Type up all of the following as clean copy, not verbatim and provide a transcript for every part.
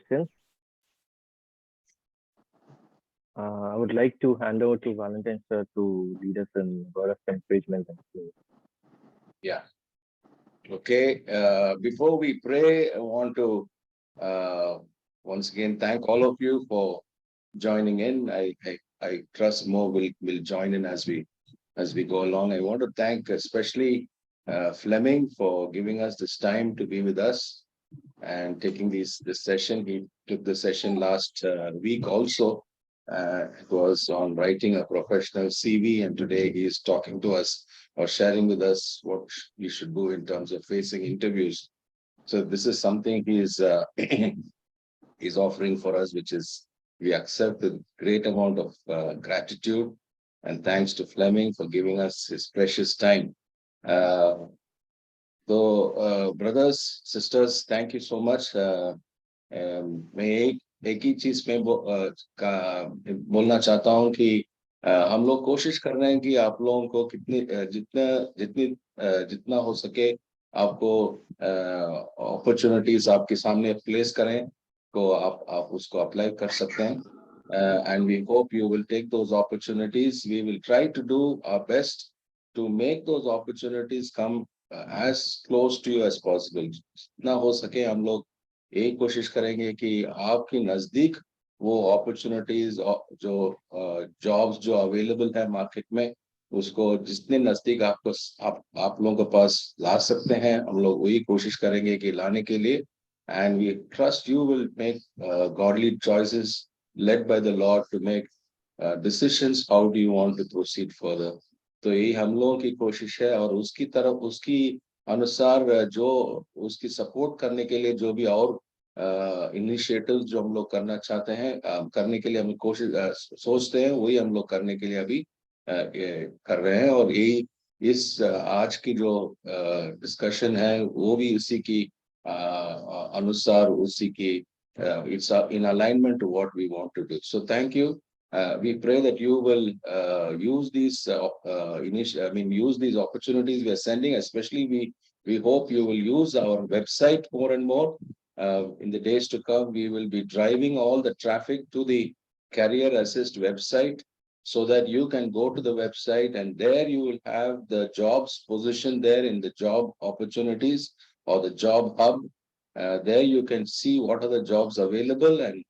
questions. I would like to hand over to Valentine sir to lead us in word of encouragement and prayer. Yeah. Okay. Before we pray, I want to once again thank all of you for joining in. I trust more will join in as we go along. I want to thank especially Fleming for giving us this time to be with us and taking this session. He took the session last week also. It was on writing a professional CV, and today he is talking to us or sharing with us what we should do in terms of facing interviews. So this is something he is is offering for us, which is we accept with great amount of gratitude and thanks to Fleming for giving us his precious time. Brothers, sisters, thank you so much. मैं एक ही चीज में बोलना चाहता हूँ कि हम लोग कोशिश कर रहे हैं कि आप लोगों को जितना हो सके आपको अपॉर्चुनिटीज आपके सामने प्लेस करें तो आप उसको अप्लाई कर सकते हैं. And we hope you will take those opportunities. We will try to do our best to make those opportunities come as close to you as possible. जितना हो सके हम लोग यही कोशिश करेंगे कि आपके नजदीक वो अपॉर्चुनिटीज जो जॉब्स जो अवेलेबल है मार्केट में उसको जितने नजदीक आप लोगों के पास ला सकते हैं हम लोग वही कोशिश करेंगे कि लाने के लिए. And we trust you will make godly choices led by the Lord to make decisions. How do you want to proceed further? तो यही हम लोगों की कोशिश है और उसकी तरफ उसकी अनुसार जो उसकी सपोर्ट करने के लिए जो भी और इनिशिएटिव्स जो हम लोग करना चाहते हैं करने के लिए हम कोशिश सोचते हैं वही हम लोग करने के लिए अभी कर रहे हैं. और यही इस आज की जो डिस्कशन है वो भी उसी की अनुसार उसी की it's in alignment to what we want to do. So thank you. We pray that you will use these use these opportunities we are sending. Especially we hope you will use our website more and more. In the days to come, we will be driving all the traffic to the Career Assist website so that you can go to the website and there you will have the jobs position there in the job opportunities or the job hub. There you can see what are the jobs available and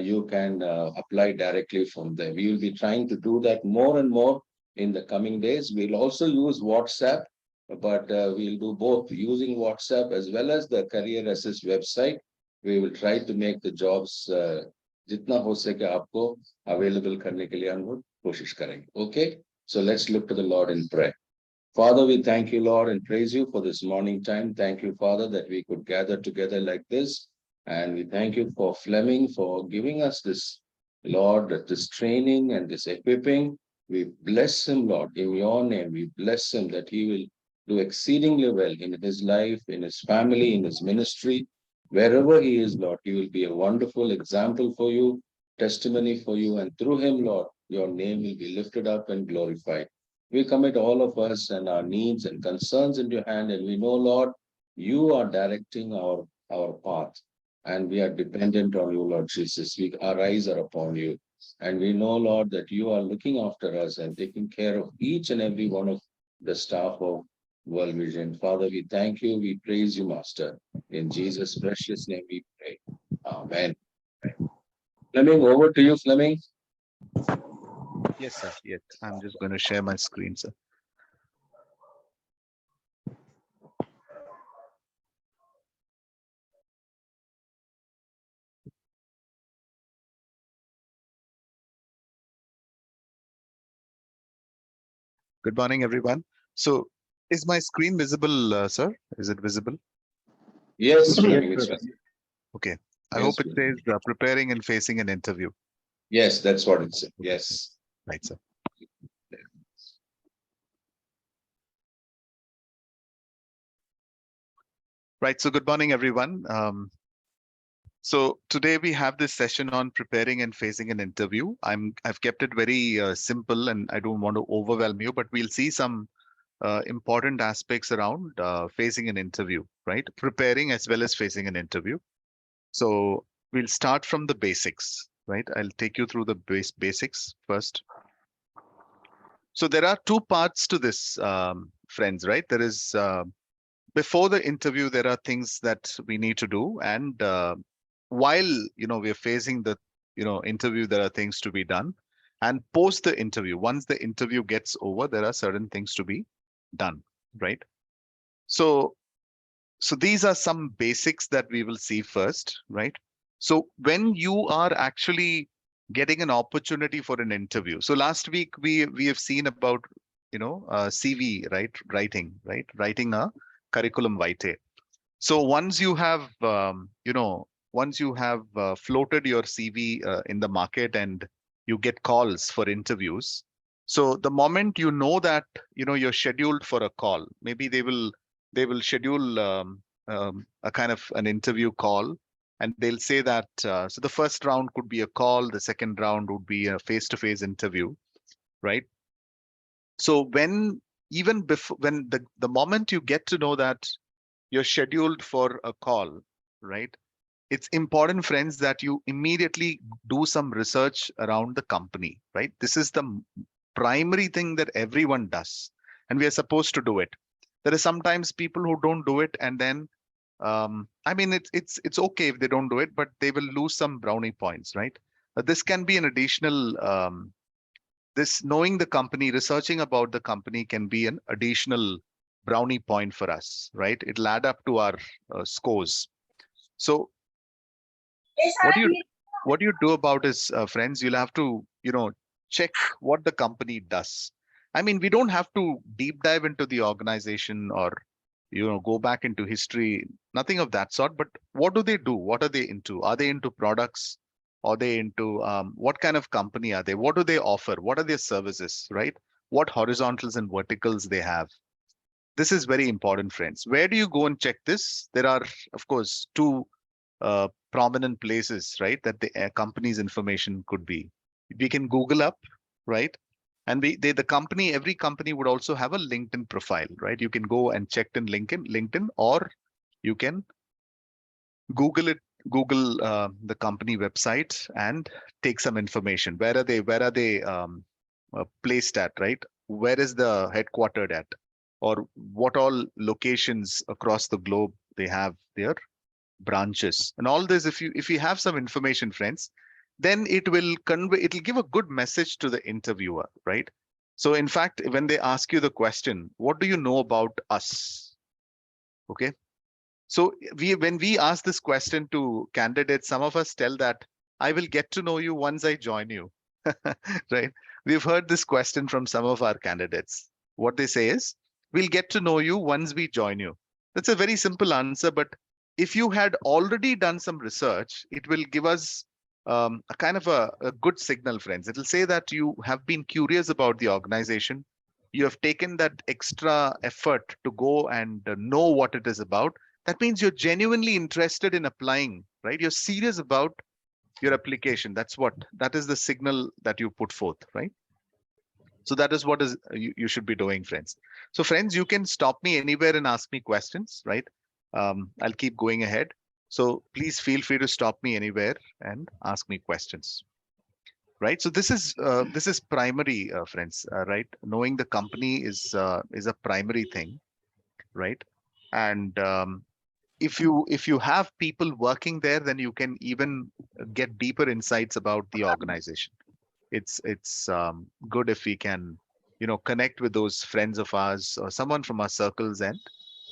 you can apply directly from there. We will be trying to do that more and more in the coming days. We'll also use WhatsApp, but we'll do both using WhatsApp as well as the Career Assist website. We will try to make the jobs जितना हो सके आपको available करने के लिए हम लोग कोशिश करेंगे. Okay, so let's look to the Lord in prayer. Father, we thank you, Lord, and praise you for this morning time. Thank you, Father, that we could gather together like this. And we thank you for Fleming for giving us this, Lord, this training and this equipping. We bless him, Lord, in your name. We bless him that he will do exceedingly well in his life, in his family, in his ministry. Wherever he is, Lord, he will be a wonderful example for you, testimony for you. And through him, Lord, your name will be lifted up and glorified. We commit all of us and our needs and concerns into your hand. And we know, Lord, you are directing our path. And we are dependent on you, Lord Jesus. Our eyes are upon you. And we know, Lord, that you are looking after us and taking care of each and every one of the staff of World Vision. Father, we thank you. We praise you, Master. In Jesus' precious name we pray. Amen. Fleming, over to you, Fleming. Yes, sir. Yes, I'm just going to share my screen, sir. Good morning, everyone. So, is my screen visible, sir? Is it visible? Yes, Fleming. Yes, okay. I Yes, hope it says preparing and facing an interview. Yes, that's what it says. Yes. Right, sir. Right. So good morning, everyone. So today we have this session on preparing and facing an interview. I've kept it very simple and I don't want to overwhelm you, but we'll see some important aspects around facing an interview, right? Preparing as well as facing an interview. So we'll start from the basics, right? I'll take you through the basics first. So there are two parts to this, friends, right? There is before the interview, there are things that we need to do, and while we're facing the interview, there are things to be done, and post the interview, once the interview gets over, there are certain things to be done, right? So these are some basics that we will see first, right? So when you are actually getting an opportunity for an interview, so last week we have seen about CV, right? Writing a curriculum vitae. So once you have floated your CV in the market and you get calls for interviews, so the moment that you're scheduled for a call, maybe they will schedule a kind of an interview call, and they'll say that so the first round could be a call, the second round would be a face-to-face interview, right? So when even before when the moment you get to know that you're scheduled for a call, right? It's important, friends, that you immediately do some research around the company, right? This is the primary thing that everyone does, and we are supposed to do it. There are sometimes people who don't do it, and then I mean, it's okay if they don't do it, but they will lose some brownie points, right? This can be an additional this knowing the company, researching about the company can be an additional brownie point for us, right? It'll add up to our scores. So what you do about is, friends, you'll have to check what the company does. I mean, we don't have to deep dive into the organization or go back into history, nothing of that sort. But what do they do? What are they into? Are they into products? Are they into what kind of company are they? What do they offer? What are their services, right? What horizontals and verticals they have? This is very important, friends. Where do you go and check this? There are, of course, two prominent places, right, that the company's information could be. We can Google up, right? And the company, every company would also have a LinkedIn profile, right? You can go and check in LinkedIn, or you can Google it, Google the company website and take some information. Where are they placed at, right? Where is the headquartered at? Or what all locations across the globe they have their branches, and all this. If you have some information, friends, then it'll give a good message to the interviewer, right? So in fact, when they ask you the question, what do you know about us? Okay. So when we ask this question to candidates, some of us tell that I will get to know you once I join you. Right? We've heard this question from some of our candidates. What they say is, we'll get to know you once we join you. That's a very simple answer, but if you had already done some research, it will give us a kind of a good signal, friends. It'll say that you have been curious about the organization. You have taken that extra effort to go and know what it is about. That means you're genuinely interested in applying, right? You're serious about your application. That is the signal that you put forth, right? So that is what is you should be doing, friends. So friends, you can stop me anywhere and ask me questions, right? I'll keep going ahead. So please feel free to stop me anywhere and ask me questions, right? So this is primary, friends, right? Knowing the company is a primary thing, right? And if you have people working there, then you can even get deeper insights about the organization. It's good if we can connect with those friends of ours or someone from our circles, and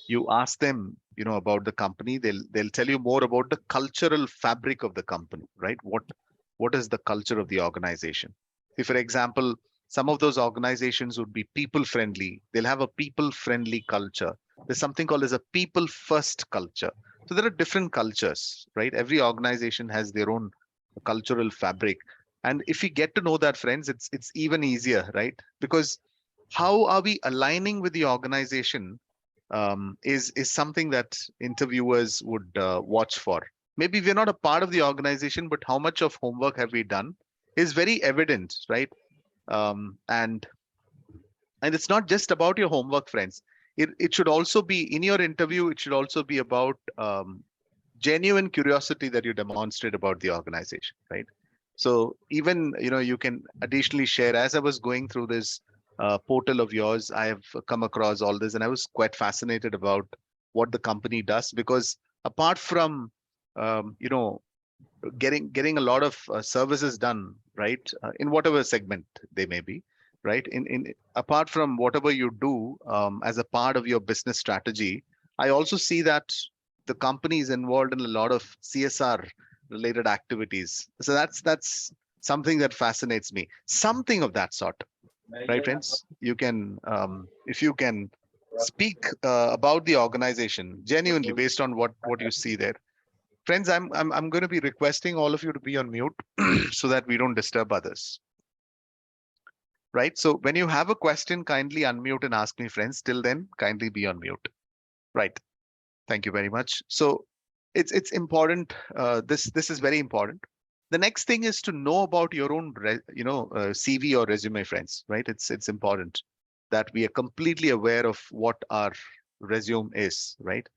you ask them about the company. They'll tell you more about the cultural fabric of the company, right? What is the culture of the organization? If, for example, some of those organizations would be people friendly, they'll have a people friendly culture. There's something called as a people first culture. So there are different cultures, right? Every organization has their own cultural fabric. And if we get to know that, friends, it's even easier, right? Because how are we aligning with the organization is something that interviewers would watch for. Maybe we're not a part of the organization, but how much of homework have we done is very evident, right? And it's not just about your homework, friends. It should also be in your interview. It should also be about genuine curiosity that you demonstrate about the organization, right? So even, you can additionally share, as I was going through this portal of yours, I have come across all this and I was quite fascinated about what the company does, because apart from, getting a lot of services done, right, in whatever segment they may be, right, in apart from whatever you do as a part of your business strategy, I also see that the company is involved in a lot of CSR related activities. So that's something that fascinates me, something of that sort, right, friends? You can if you can speak about the organization genuinely based on what you see there. Friends, I'm going to be requesting all of you to be on mute so that we don't disturb others. Right. So when you have a question, kindly unmute and ask me, friends. Till then, kindly be on mute. Right. Thank you very much. So it's important. This is very important. The next thing is to know about your own, CV or resume, friends. Right. It's important that we are completely aware of what our resume is. Right.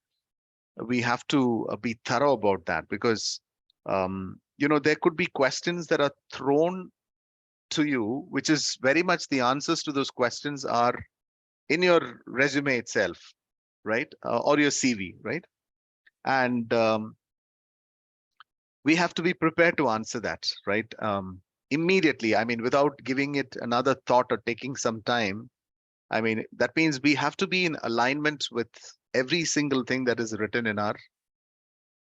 We have to be thorough about that, because there could be questions that are thrown to you, which is very much the answers to those questions are in your resume itself, right, or your CV, right? And we have to be prepared to answer that, right, immediately. I mean, without giving it another thought or taking some time. I mean, that means we have to be in alignment with every single thing that is written in our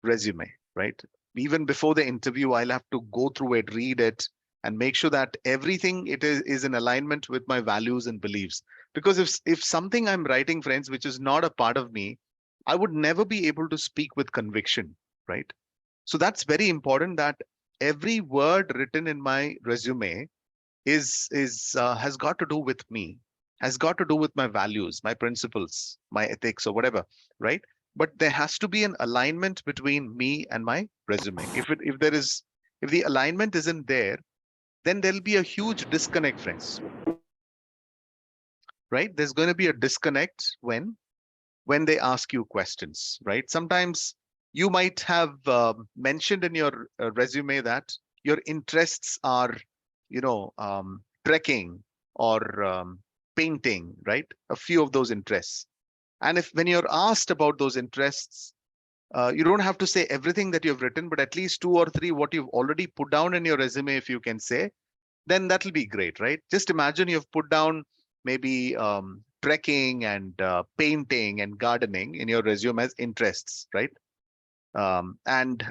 resume, right? Even before the interview, I'll have to go through it, read it, and make sure that everything it is in alignment with my values and beliefs. Because if something I'm writing, friends, which is not a part of me, I would never be able to speak with conviction, right? So that's very important, that every word written in my resume has got to do with me, has got to do with my values, my principles, my ethics, or whatever, right? But there has to be an alignment between me and my resume. If the alignment isn't there, then there'll be a huge disconnect, friends. Right? There's going to be a disconnect when they ask you questions, right? Sometimes you might have mentioned in your resume that your interests are, trekking or painting, right? A few of those interests. And if when you're asked about those interests, you don't have to say everything that you've written, but at least 2 or 3 what you've already put down in your resume, if you can say, then that'll be great, right? Just imagine you've put down maybe trekking and painting and gardening in your resume as interests, right? And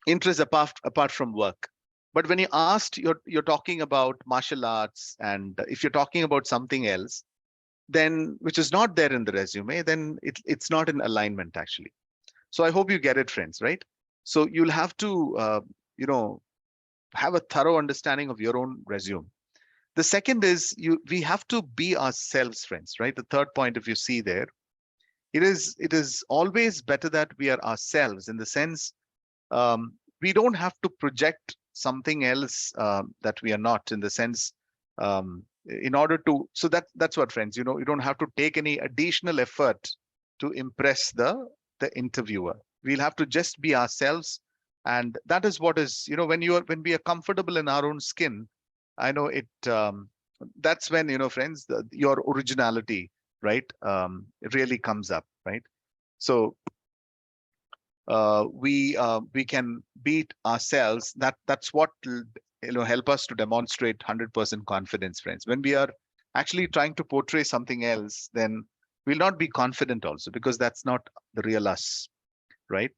interests apart from work. But when you asked, you're talking about martial arts, and if you're talking about something else, then which is not there in the resume, then it's not in alignment actually. So I hope you get it, friends, right? So you'll have to have a thorough understanding of your own resume. The second is we have to be ourselves, friends, right? The third point, if you see there, it is always better that we are ourselves, in the sense we don't have to project something else that we are not, in the sense in order to, so that's what, friends, you don't have to take any additional effort to impress the interviewer. We'll have to just be ourselves, and that is what is, when we are comfortable in our own skin, I know it that's when, friends, your originality, right, it really comes up, right? So we can beat ourselves. That's what help us to demonstrate 100% confidence, friends. When we are actually trying to portray something else, then we'll not be confident also, because that's not the real us, right?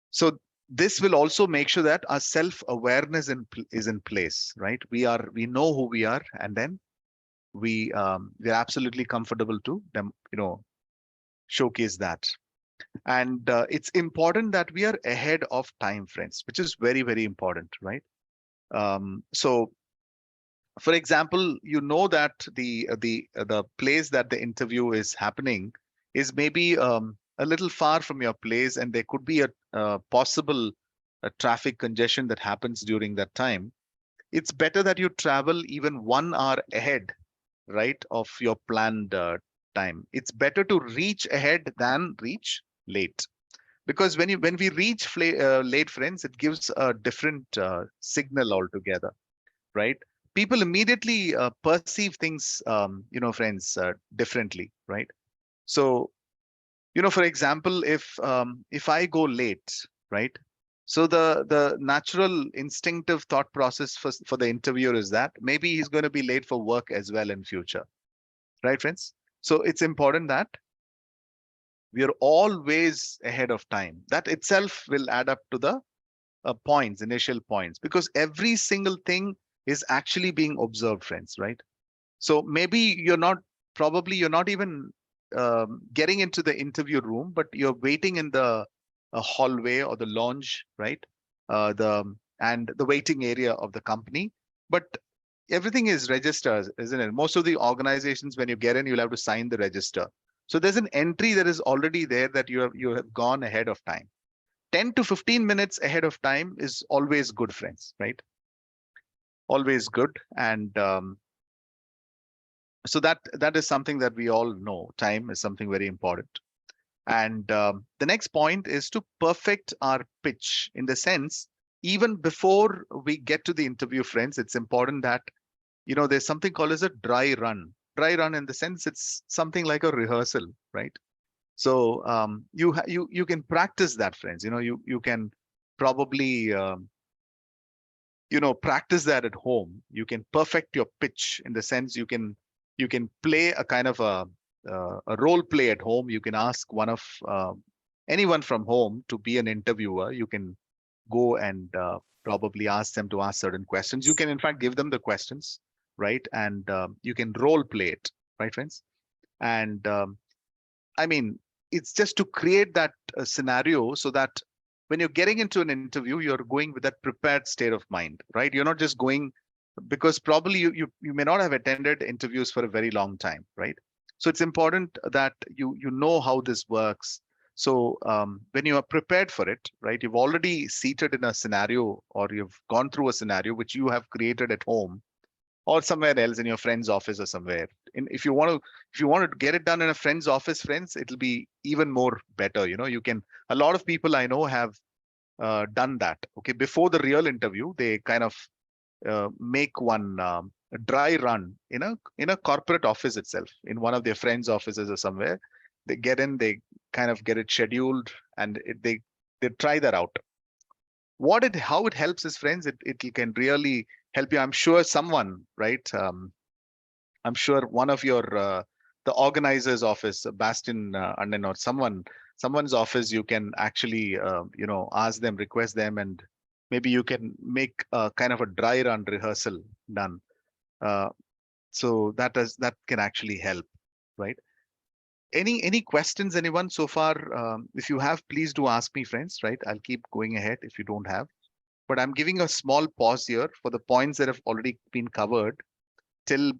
So this will also make sure that our self-awareness is in place, right? We know who we are, and then we're absolutely comfortable to showcase that. And it's important that we are ahead of time, friends, which is very, very important, right? So for example, that the place that the interview is happening is maybe a little far from your place, and there could be a possible traffic congestion that happens during that time. It's better that you travel even 1 hour ahead, right, of your planned time. It's better to reach ahead than reach late, Because when we reach late, friends, it gives a different signal altogether, right? People immediately perceive things, friends, differently, right? So, for example, if I go late, right? So the natural instinctive thought process for the interviewer is that maybe he's going to be late for work as well in future, right, friends? So it's important that we are always ahead of time. That itself will add up to the initial points, because every single thing is actually being observed, friends, right? So maybe probably you're not even getting into the interview room, but you're waiting in the hallway or the lounge, right? And the waiting area of the company. But everything is registered, isn't it? Most of the organizations, when you get in, you'll have to sign the register. So there's an entry that is already there that you have gone ahead of time. 10 to 15 minutes ahead of time is always good, friends, right? Always good. And so that is something that we all know. Time is something very important. And the next point is to perfect our pitch, in the sense, even before we get to the interview, friends, it's important that, there's something called as a dry run. Dry run, in the sense, it's something like a rehearsal, right? So you can practice that, friends. You can probably practice that at home. You can perfect your pitch, in the sense you can play a kind of a role play at home. You can ask one of anyone from home to be an interviewer. You can go and probably ask them to ask certain questions. You can in fact give them the questions, right? And you can role play it, right, friends? And I mean, it's just to create that scenario, so that when you're getting into an interview, you're going with that prepared state of mind, right? You're not just going because probably you may not have attended interviews for a very long time, right? So it's important that you know how this works. So when you are prepared for it, right, you've already seated in a scenario, or you've gone through a scenario which you have created at home, or somewhere else in your friend's office or somewhere. And if you want to get it done in a friend's office, friends, it'll be even more better. You can. A lot of people I know have done that. Okay, before the real interview, they kind of make one a dry run in a corporate office itself, in one of their friends' offices or somewhere. They get in, they kind of get it scheduled, and they try that out. How it helps is, friends, it can really help you. I'm sure someone, right? I'm sure one of your the organizer's office, Bastin Annan, or someone's office, you can actually ask them, request them, and maybe you can make a kind of a dry run rehearsal done. So that can actually help, right? Any questions, anyone so far? If you have, please do ask me, friends, right? I'll keep going ahead if you don't have. But I'm giving a small pause here for the points that have already been covered till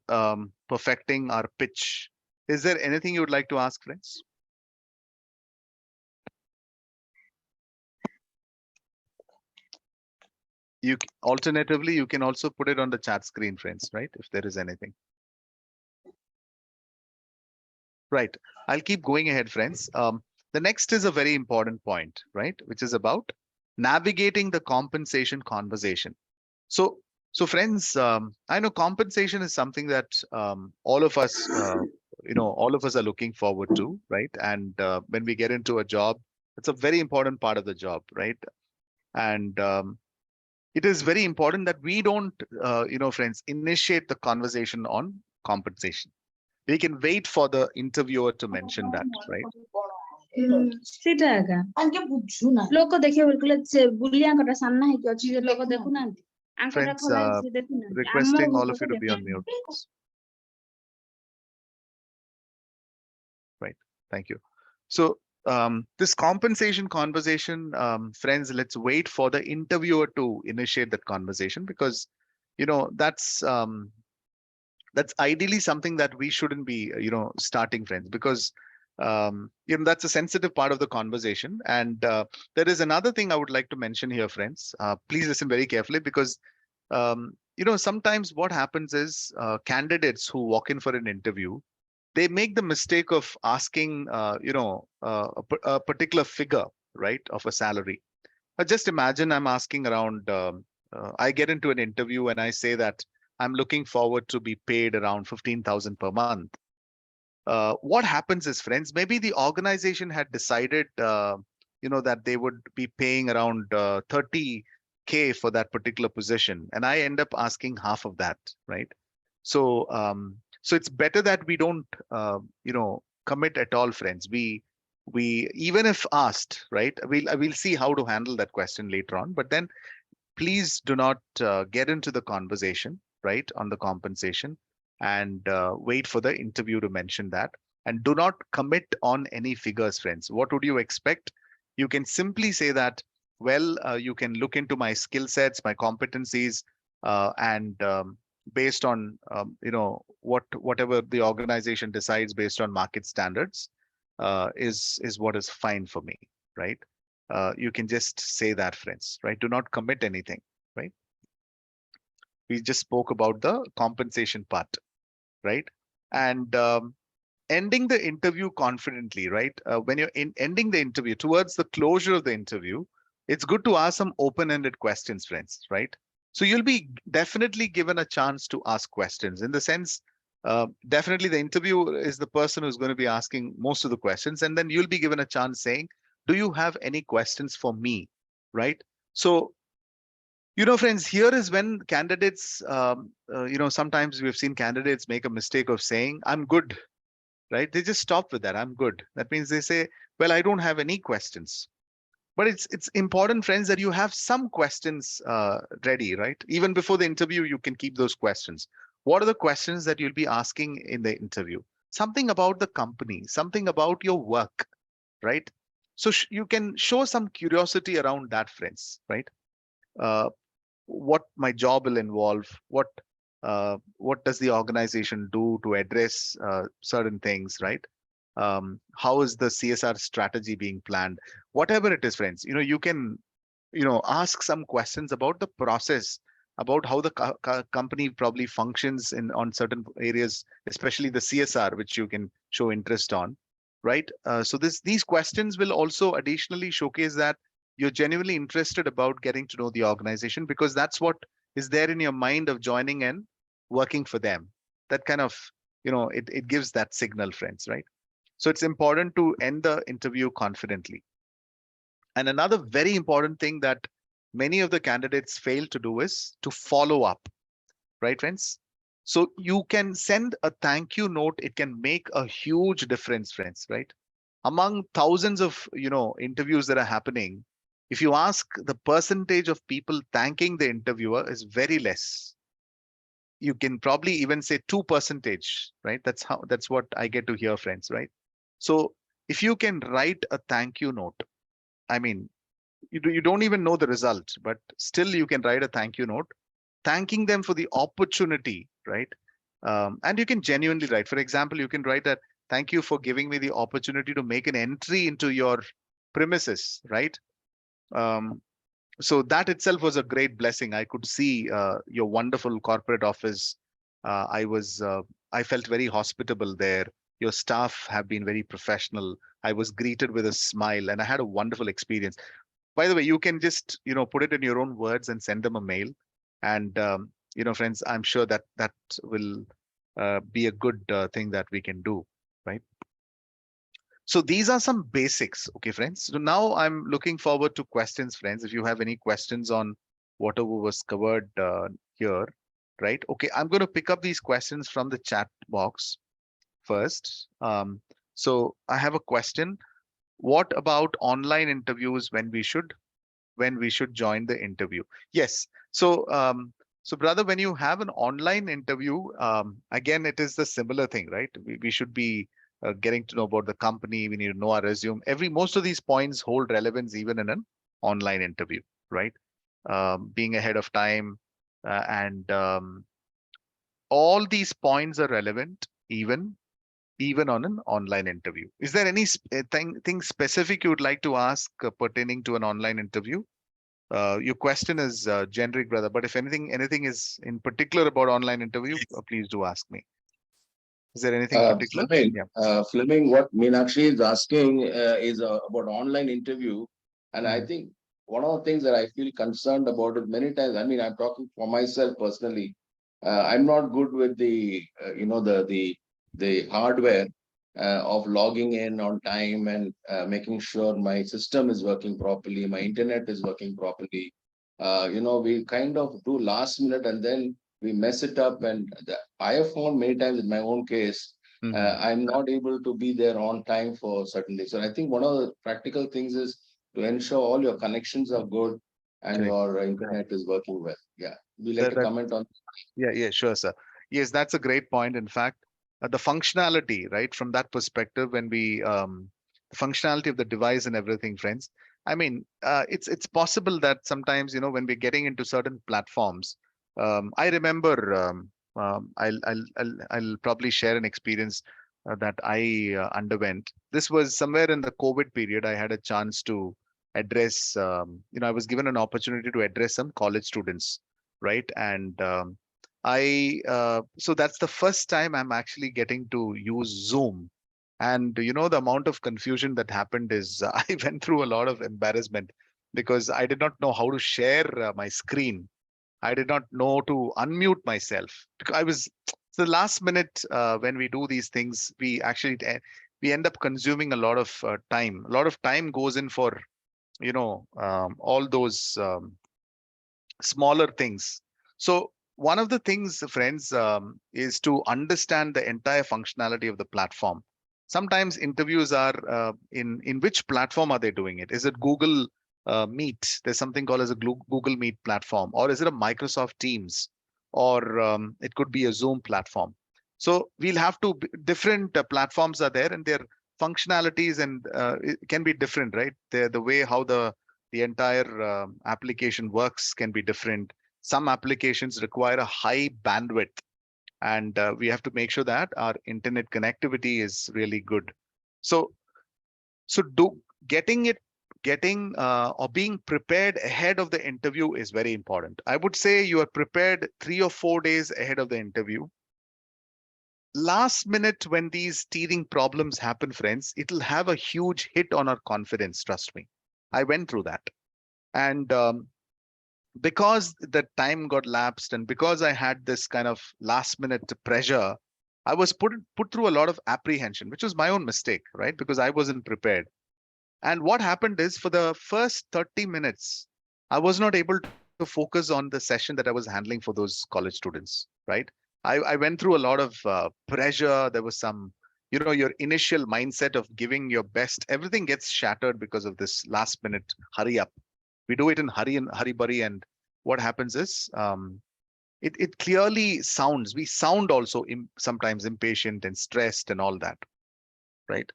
perfecting our pitch. Is there anything you would like to ask, friends? Alternatively, you can also put it on the chat screen, friends, right? If there is anything. Right. I'll keep going ahead, friends. The next is a very important point, right? Which is about navigating the compensation conversation. So friends, I know compensation is something that all of us, all of us are looking forward to, right? And when we get into a job, it's a very important part of the job, right? And it is very important that we don't, friends, initiate the conversation on compensation. We can wait for the interviewer to mention that, right? সেটা একা আঙ্কে বুঝু না লোক দেখে বললে যে বুলি আঙ্কটা সামনে হইকি আছে যে লোক দেখু না আঙ্কটা খোলা আছে দেখু না requesting all of you to be on mute. Right, thank you. So this compensation conversation, friends, let's wait for the interviewer to initiate that conversation, because that's ideally something that we shouldn't be starting, friends, because that's a sensitive part of the conversation. And there is another thing I would like to mention here, friends. Please listen very carefully, because sometimes what happens is candidates who walk in for an interview, they make the mistake of asking a particular figure, right, of a salary. Just imagine I'm asking around, I get into an interview and I say that I'm looking forward to be paid around 15,000 per month. What happens is, friends, maybe the organization had decided, that they would be paying around 30K for that particular position, and I end up asking half of that, right? So it's better that we don't, commit at all, friends. We even if asked, right? We'll see how to handle that question later on. But then, please do not get into the conversation, right, on the compensation, and wait for the interview to mention that. And do not commit on any figures, friends. What would you expect? You can simply say that, well, you can look into my skill sets, my competencies, and based on whatever the organization decides based on market standards, is what is fine for me, right? You can just say that, friends, right? Do not commit anything, right? We just spoke about the compensation part, right? And ending the interview confidently, right? When you're ending the interview, towards the closure of the interview, it's good to ask some open-ended questions, friends, right? So you'll be definitely given a chance to ask questions, in the sense, definitely the interviewer is the person who's going to be asking most of the questions, and then you'll be given a chance saying, do you have any questions for me, right? So, friends, here is when candidates, sometimes we've seen candidates make a mistake of saying, I'm good, right? They just stop with that, I'm good. That means they say, well, I don't have any questions. But it's important, friends, that you have some questions ready, right? Even before the interview, you can keep those questions. What are the questions that you'll be asking in the interview? Something about the company, something about your work, right? So you can show some curiosity around that, friends, right? What my job will involve, what does the organization do to address certain things, right? How is the CSR strategy being planned? Whatever it is, friends, you can, ask some questions about the process, about how the company probably functions on certain areas, especially the CSR, which you can show interest on, right? So these questions will also additionally showcase that you're genuinely interested about getting to know the organization, because that's what is there in your mind of joining and working for them. That kind of, it gives that signal, friends, right? So it's important to end the interview confidently. And another very important thing that many of the candidates fail to do is to follow up, right, friends? So you can send a thank you note. It can make a huge difference, friends, right? Among thousands of, interviews that are happening, if you ask, the percentage of people thanking the interviewer is very less. You can probably even say 2%, right? That's what I get to hear, friends, right? So if you can write a thank you note, I mean, you don't even know the result, but still you can write a thank you note, thanking them for the opportunity, right? And you can genuinely write. For example, you can write that, thank you for giving me the opportunity to make an entry into your premises, right? So that itself was a great blessing. I could see your wonderful corporate office. I felt very hospitable there. Your staff have been very professional. I was greeted with a smile and I had a wonderful experience. By the way, you can just, put it in your own words and send them a mail. And, friends, I'm sure that will be a good thing that we can do, right? So these are some basics, okay, friends? So now I'm looking forward to questions, friends. If you have any questions on whatever was covered here, right? Okay, I'm going to pick up these questions from the chat box first. So I have a question. What about online interviews when we should join the interview? Yes. So so brother, when you have an online interview, again, it is the similar thing, right? We should be getting to know about the company. We need to know our resume. Most of these points hold relevance even in an online interview, right? Being ahead of time, and all these points are relevant even on an online interview. Is there any thing specific you would like to ask pertaining to an online interview? Your question is generic, brother, but if anything is in particular about online interview, please do ask me. Is there anything particular? Fleming, what Meenakshi is asking is about online interview. And I think one of the things that I feel concerned about it many times, I mean, I'm talking for myself personally. I'm not good with the, the hardware of logging in on time and making sure my system is working properly, my internet is working properly. We kind of do last minute and then we mess it up. And I have found many times in my own case, I'm not able to be there on time for certain days. So I think one of the practical things is to ensure all your connections are good and Correct. your internet is working well. Yeah. Would you like to comment on? Yeah, sure, sir. Yes, that's a great point. In fact, the functionality, right, from that perspective, when we the functionality of the device and everything, friends. I mean, it's possible that sometimes, when we're getting into certain platforms, I remember I'll probably share an experience that I underwent. This was somewhere in the COVID period. I had a chance to address, I was given an opportunity to address some college students, right? And so that's the first time I'm actually getting to use Zoom. And the amount of confusion that happened is I went through a lot of embarrassment because I did not know how to share my screen. I did not know to unmute myself. I was the last minute when we do these things, we end up consuming a lot of time. A lot of time goes in for all those smaller things. So one of the things, friends, is to understand the entire functionality of the platform. Sometimes interviews are in which platform are they doing it? Is it Google Meet? There's something called as a Google Meet platform, or is it a Microsoft Teams, or it could be a Zoom platform. So we'll have to different platforms are there, and their functionalities and it can be different, right? The way how the entire application works can be different. Some applications require a high bandwidth, and we have to make sure that our internet connectivity is really good. So getting or being prepared ahead of the interview is very important. I would say you are prepared 3 or 4 days ahead of the interview. Last minute, when these teething problems happen, friends, it'll have a huge hit on our confidence. Trust me. I went through that. And because the time got lapsed and because I had this kind of last minute pressure, I was put through a lot of apprehension, which was my own mistake, right? Because I wasn't prepared. And what happened is for the first 30 minutes, I was not able to focus on the session that I was handling for those college students, right? I went through a lot of pressure. There was some, your initial mindset of giving your best. Everything gets shattered because of this last minute hurry up. We do it in hurry burry, and what happens is it clearly sounds. We sound also sometimes impatient and stressed and all that, right?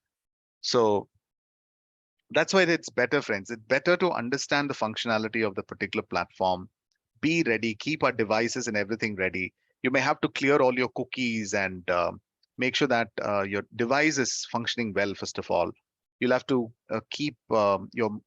So that's why it's better, friends. It's better to understand the functionality of the particular platform. Be ready. Keep our devices and everything ready. You may have to clear all your cookies and make sure that your device is functioning well. First of all, you'll have to keep your,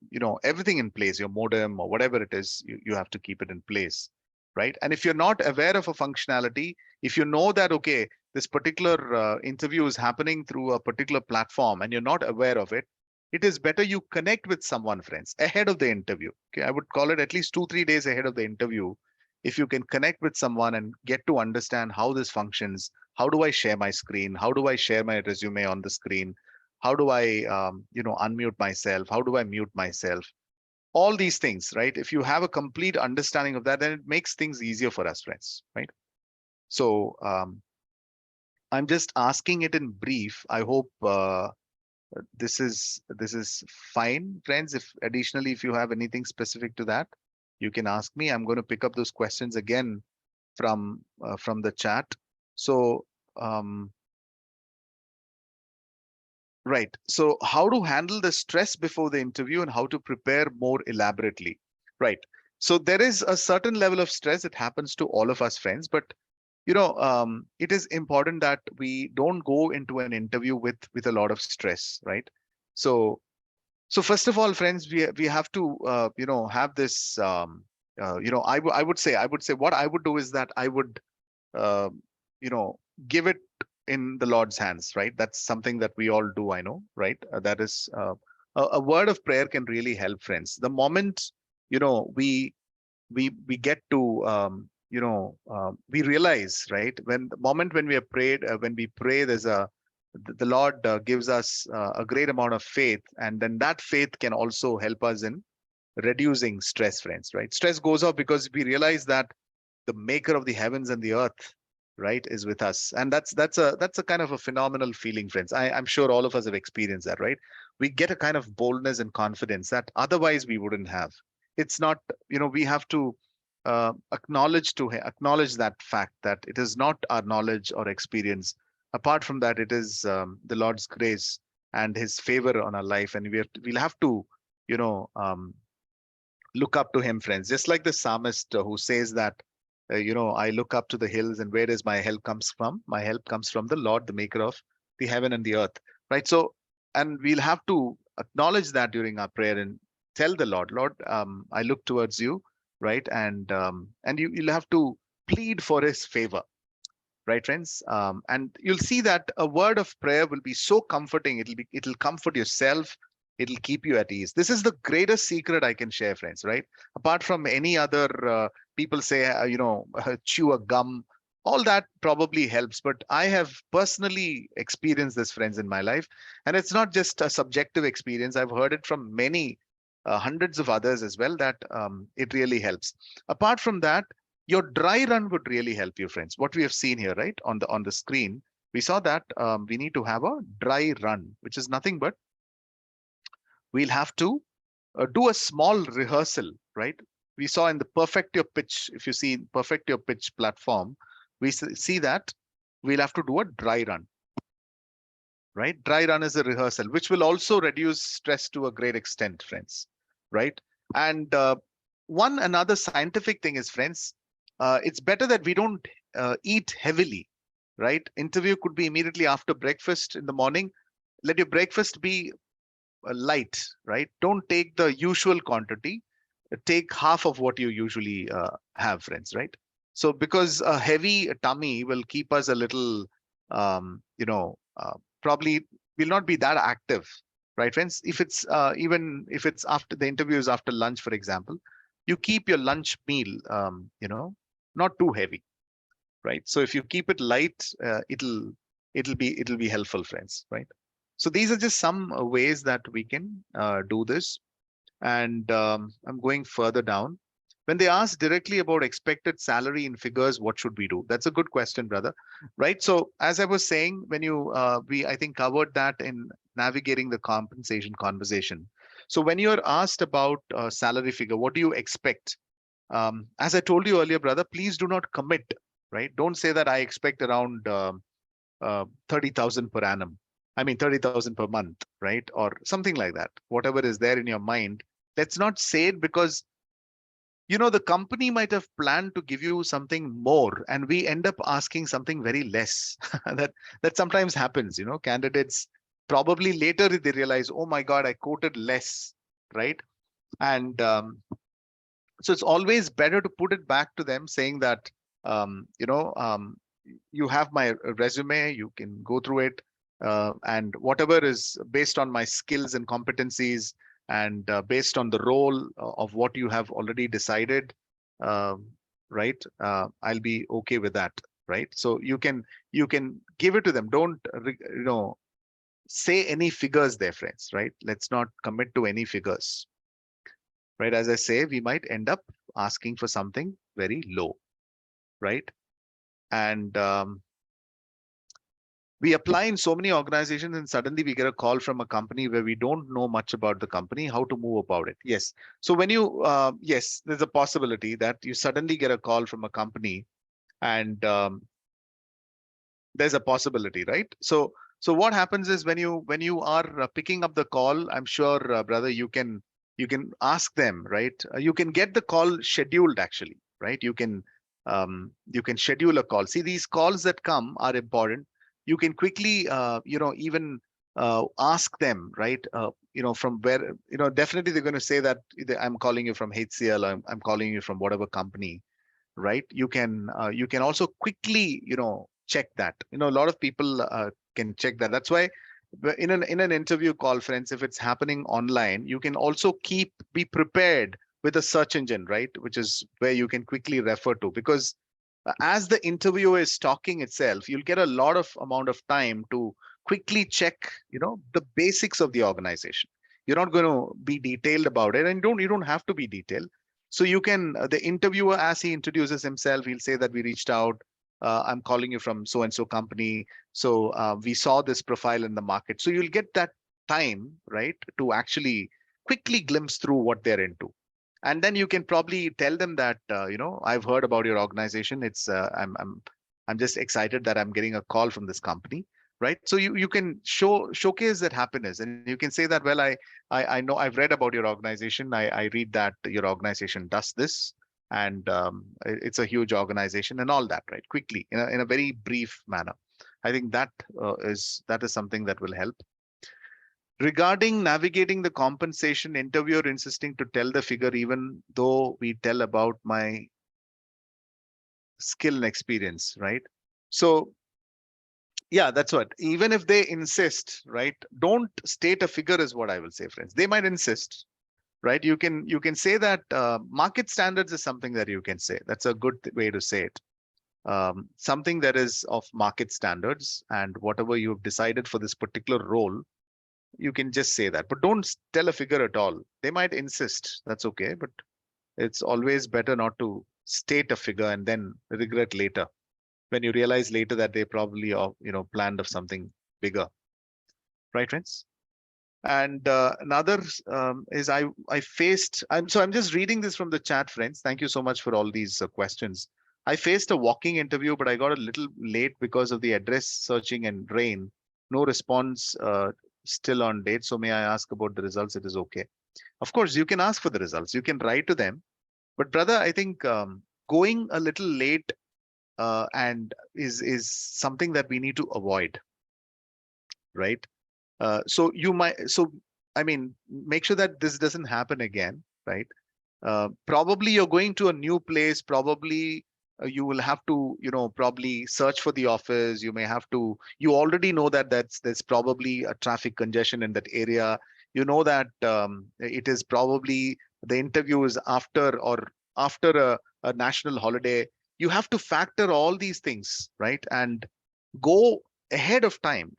everything in place. Your modem or whatever it is, you have to keep it in place, right? And if you're not aware of a functionality, if you know that okay, this particular interview is happening through a particular platform and you're not aware of it, it is better you connect with someone, friends, ahead of the interview. Okay, I would call it at least 2-3 days ahead of the interview. If you can connect with someone and get to understand how this functions, how do I share my screen? How do I share my resume on the screen? How do I, unmute myself? How do I mute myself? All these things, right? If you have a complete understanding of that, then it makes things easier for us, friends, right? So I'm just asking it in brief. I hope this is fine, friends. If additionally, if you have anything specific to that, you can ask me. I'm going to pick up those questions again from the chat. So right. So how to handle the stress before the interview and how to prepare more elaborately. Right. So there is a certain level of stress that happens to all of us, friends, but it is important that we don't go into an interview with a lot of stress, right? So first of all, friends, we have to have this I would say what I would do is that I would give it in the Lord's hands, right? That's something that we all do, I know, right? That is a word of prayer can really help, friends. The moment, we get to, we realize, right, when the moment when we are prayed, when we pray, the Lord gives us a great amount of faith, and then that faith can also help us in reducing stress, friends, right? Stress goes off because we realize that the maker of the heavens and the earth, right, is with us. And that's a kind of a phenomenal feeling, friends. I'm sure all of us have experienced that, right? We get a kind of boldness and confidence that otherwise we wouldn't have. It's not, we have to acknowledge that fact that it is not our knowledge or experience. Apart from that, it is the Lord's grace and his favor on our life. And we'll have to, look up to him, friends. Just like the psalmist who says that, I look up to the hills, and where does my help comes from? My help comes from the Lord, the maker of the heaven and the earth, right? So, and we'll have to acknowledge that during our prayer and tell the Lord, I look towards you, right? And you'll have to plead for his favor, right, friends? And you'll see that a word of prayer will be so comforting. It'll comfort yourself. It'll keep you at ease. This is the greatest secret I can share, friends, right? Apart from any other, people say, chew a gum, all that probably helps. But I have personally experienced this, friends, in my life. And it's not just a subjective experience. I've heard it from many, hundreds of others as well, that it really helps. Apart from that, your dry run would really help you, friends. What we have seen here, right, on the screen, we saw that we need to have a dry run, which is nothing but we'll have to do a small rehearsal, right? We saw in the Perfect Your Pitch, if you see Perfect Your Pitch platform, we see that we'll have to do a dry run, right? Dry run is a rehearsal, which will also reduce stress to a great extent, friends, right? And another scientific thing is, friends, it's better that we don't eat heavily, right? Interview could be immediately after breakfast in the morning. Let your breakfast be light, right? Don't take the usual quantity. Take half of what you usually have, friends, right? So because a heavy tummy will keep us a little, probably will not be that active, right, friends? If it's even if it's after the interviews, after lunch, for example, you keep your lunch meal, not too heavy, right? So if you keep it light, it'll be helpful, friends, right? So these are just some ways that we can do this. And I'm going further down. When they ask directly about expected salary in figures, what should we do? That's a good question, brother. Right. So as I was saying, when I think covered that in navigating the compensation conversation. So when you're asked about salary figure, what do you expect? As I told you earlier, brother, please do not commit. Right. Don't say that I expect around 30,000 per annum. I mean, 30,000 per month, right? Or something like that, whatever is there in your mind. Let's not say it because, the company might have planned to give you something more and we end up asking something very less. that sometimes happens, candidates probably later they realize, oh my God, I quoted less, right? And so it's always better to put it back to them saying that, you have my resume, you can go through it. And whatever is based on my skills and competencies and based on the role of what you have already decided, right? I'll be okay with that, right? So you can give it to them. Don't, say any figures there, friends, right? Let's not commit to any figures, right? As I say, we might end up asking for something very low, right? And we apply in so many organizations and suddenly we get a call from a company where we don't know much about the company, how to move about it. Yes. So when you, yes, there's a possibility that you suddenly get a call from a company and there's a possibility, right? So what happens is when you are picking up the call, I'm sure, brother, you can ask them, right? You can get the call scheduled actually, right? You can schedule a call. See, these calls that come are important. You can quickly, even ask them, right? From where, definitely they're going to say that I'm calling you from HCL, I'm calling you from whatever company, right? You can also quickly, check that. A lot of people can check that. That's why in an interview call, friends, if it's happening online, you can also be prepared with a search engine, right? Which is where you can quickly refer to, because as the interview is talking itself, you'll get a lot of amount of time to quickly check, the basics of the organization. You're not going to be detailed about it, and you don't have to be detailed. So you can, the interviewer, as he introduces himself, he'll say that we reached out. I'm calling you from so and so company. So we saw this profile in the market. So you'll get that time, right, to actually quickly glimpse through what they're into. And then you can probably tell them that, I've heard about your organization. It's I'm just excited that I'm getting a call from this company, right? So you can showcase that happiness, and you can say that, well, I know, I've read about your organization. I read that your organization does this, and it's a huge organization and all that, right? Quickly, in a very brief manner. I think that is something that will help. Regarding navigating the compensation, interviewer insisting to tell the figure even though we tell about my skill and experience, right? So yeah, that's what, even if they insist, right, don't state a figure is what I will say, friends. They might insist, right? You can say that market standards is something that you can say. That's a good way to say it. Something that is of market standards, and whatever you've decided for this particular role, you can just say that, but don't tell a figure at all. They might insist, that's okay, but it's always better not to state a figure and then regret later, when you realize later that they probably planned of something bigger, right, friends? And another is I'm just reading this from the chat, friends. Thank you so much for all these questions. I faced a walking interview, but I got a little late because of the address searching and rain. No response, still on date. So may I ask about the results? It is okay. Of course, you can ask for the results. You can write to them. But brother, I think going a little late and is something that we need to avoid, right? So I mean, make sure that this doesn't happen again, right? Probably you're going to a new place. Probably you will have to, probably search for the office. You may have to, you already know that there's probably a traffic congestion in that area. You know that it is probably the interview is after a national holiday. You have to factor all these things, right? And go ahead of time,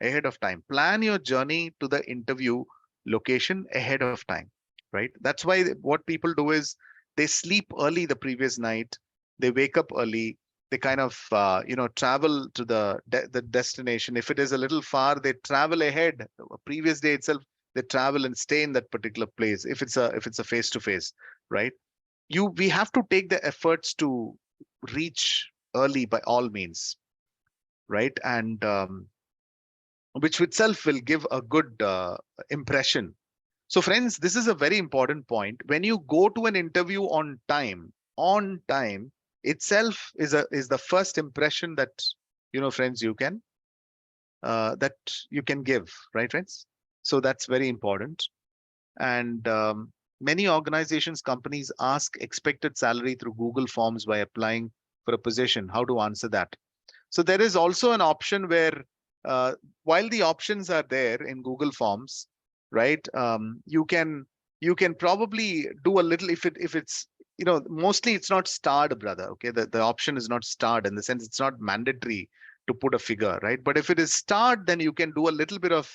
plan your journey to the interview location ahead of time, right? That's why what people do is they sleep early the previous night, they wake up early, they kind of travel to the destination. If it is a little far, they travel ahead, previous day itself, they travel and stay in that particular place. If it's a face to face, right? We have to take the efforts to reach early by all means, right? And which itself will give a good impression. So friends, this is a very important point. When you go to an interview on time itself is the first impression that, friends, you can give, right, friends? So that's very important. And many organizations, companies ask expected salary through Google Forms by applying for a position. How to answer that? So there is also an option where while the options are there in Google Forms, right? You can probably do a little, if it's, mostly it's not starred, brother. Okay, the option is not starred, in the sense it's not mandatory to put a figure, right? But if it is starred, then you can do a little bit of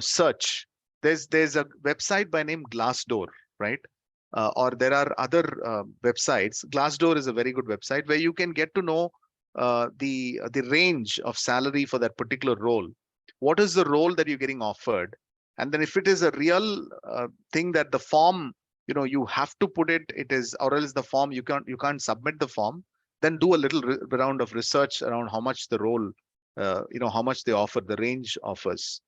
search. There's a website by name Glassdoor, right? Or there are other websites. Glassdoor is a very good website where you can get to know the range of salary for that particular role. What is the role that you're getting offered? And then if it is a real thing that the form, you have to put it is, or else the form you can't submit the form, then do a little round of research around how much the role, how much they offer, the range offers,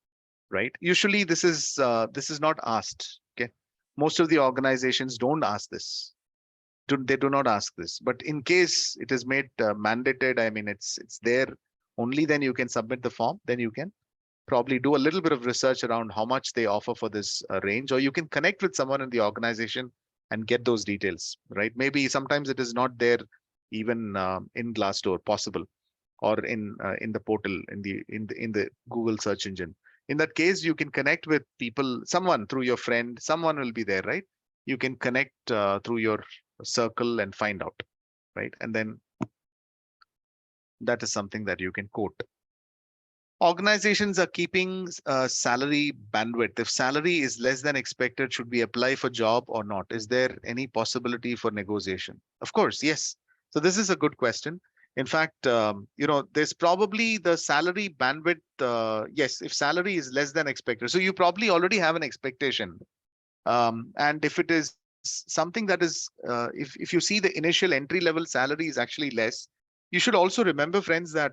right? Usually this is not asked. Okay, most of the organizations don't ask this. They do not ask this, but in case it is made mandated, I mean, it's there only, then you can submit the form. Then you can probably do a little bit of research around how much they offer for this range, or you can connect with someone in the organization and get those details, right? Maybe sometimes it is not there even in Glassdoor possible, or in the portal, in the Google search engine. In that case, you can connect with people, someone through your friend, someone will be there, right? You can connect through your circle and find out, right? And then that is something that you can quote. Organizations are keeping salary bandwidth. If salary is less than expected, should we apply for job or not? Is there any possibility for negotiation? Of course, yes. So this is a good question. In fact, there's probably the salary bandwidth. Yes, if salary is less than expected, so you probably already have an expectation. And if it is something that is, if you see the initial entry level salary is actually less, you should also remember, friends, that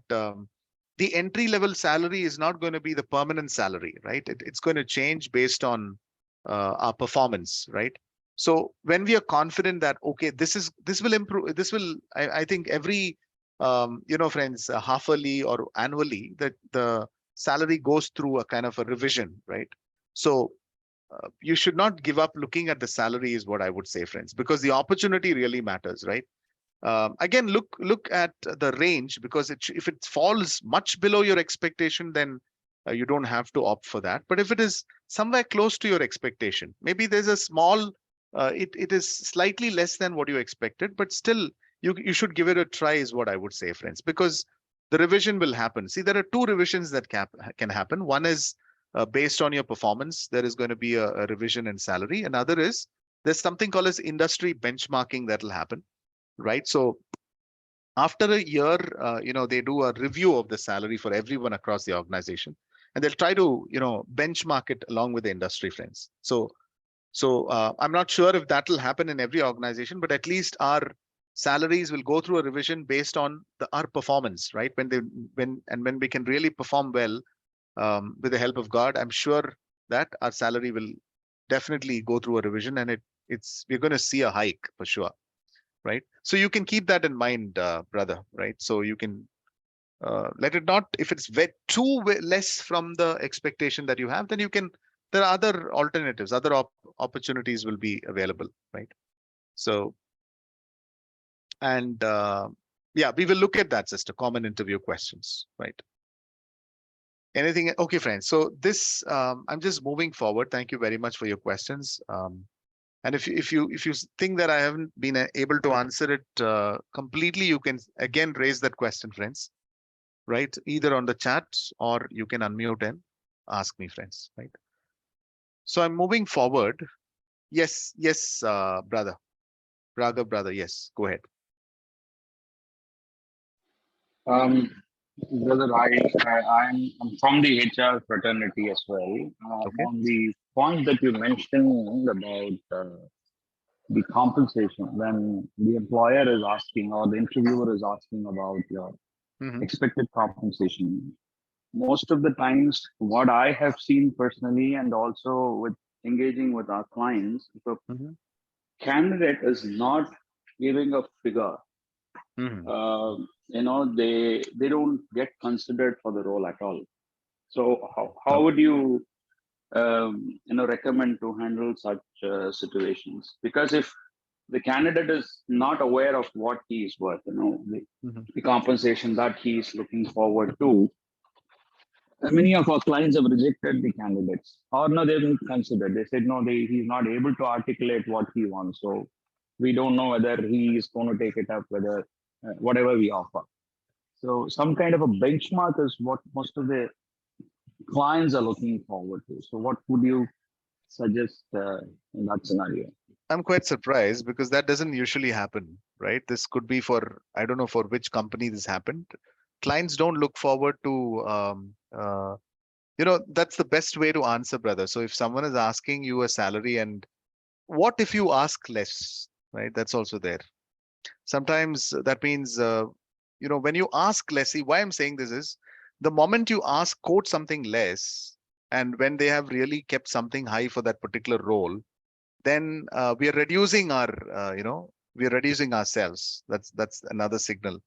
the entry level salary is not going to be the permanent salary, right? It's going to change based on our performance, right? So when we are confident that, okay, this will improve, I think every, friends, half yearly or annually, that the salary goes through a kind of a revision, right? So you should not give up looking at the salary is what I would say, friends, because the opportunity really matters, right? Again, look at the range, because if it falls much below your expectation, then you don't have to opt for that. But if it is somewhere close to your expectation, maybe there's a small, it is slightly less than what you expected, but still you should give it a try is what I would say, friends, because the revision will happen. See, there are two revisions that can happen. One is based on your performance, there is going to be a revision in salary. Another is there's something called as industry benchmarking that will happen. Right. So after a year, they do a review of the salary for everyone across the organization, and they'll try to, benchmark it along with the industry, friends. So I'm not sure if that will happen in every organization, but at least our salaries will go through a revision based on our performance, right? When we can really perform well, with the help of God, I'm sure that our salary will definitely go through a revision, and we're going to see a hike for sure. Right. So you can keep that in mind, brother. Right. So you can let it not, if it's too less from the expectation that you have, then there are other alternatives, other opportunities will be available. Right. So, and yeah, we will look at that, sister, common interview questions. Right. Anything? Okay, friends. So this, I'm just moving forward. Thank you very much for your questions. And if you think that I haven't been able to answer it completely, you can again raise that question, friends, right? Either on the chat or you can unmute and ask me, friends, right? So I'm moving forward. Yes, brother. Raghav, brother, yes, go ahead. Brother, I'm from the HR fraternity as well. Okay. On the point that you mentioned about the compensation, when the employer is asking or the interviewer is asking about your expected compensation, most of the times what I have seen personally, and also with engaging with our clients, if a candidate is not giving a figure, they don't get considered for the role at all. So how would you recommend to handle such situations? Because if the candidate is not aware of what he is worth, the compensation that he is looking forward to, many of our clients have rejected the candidates, or no, they didn't consider. They said no, he's not able to articulate what he wants, so we don't know whether he is going to take it up, whether whatever we offer. So some kind of a benchmark is what most of the clients are looking forward to. So what would you suggest in that scenario? I'm quite surprised because that doesn't usually happen, right? This could be for, I don't know for which company this happened. Clients don't look forward to, that's the best way to answer, brother. So if someone is asking you a salary, and what if you ask less, right? That's also there. Sometimes that means, when you ask less, see why I'm saying this is the moment you quote something less, and when they have really kept something high for that particular role, then we are reducing we are reducing ourselves. That's another signal.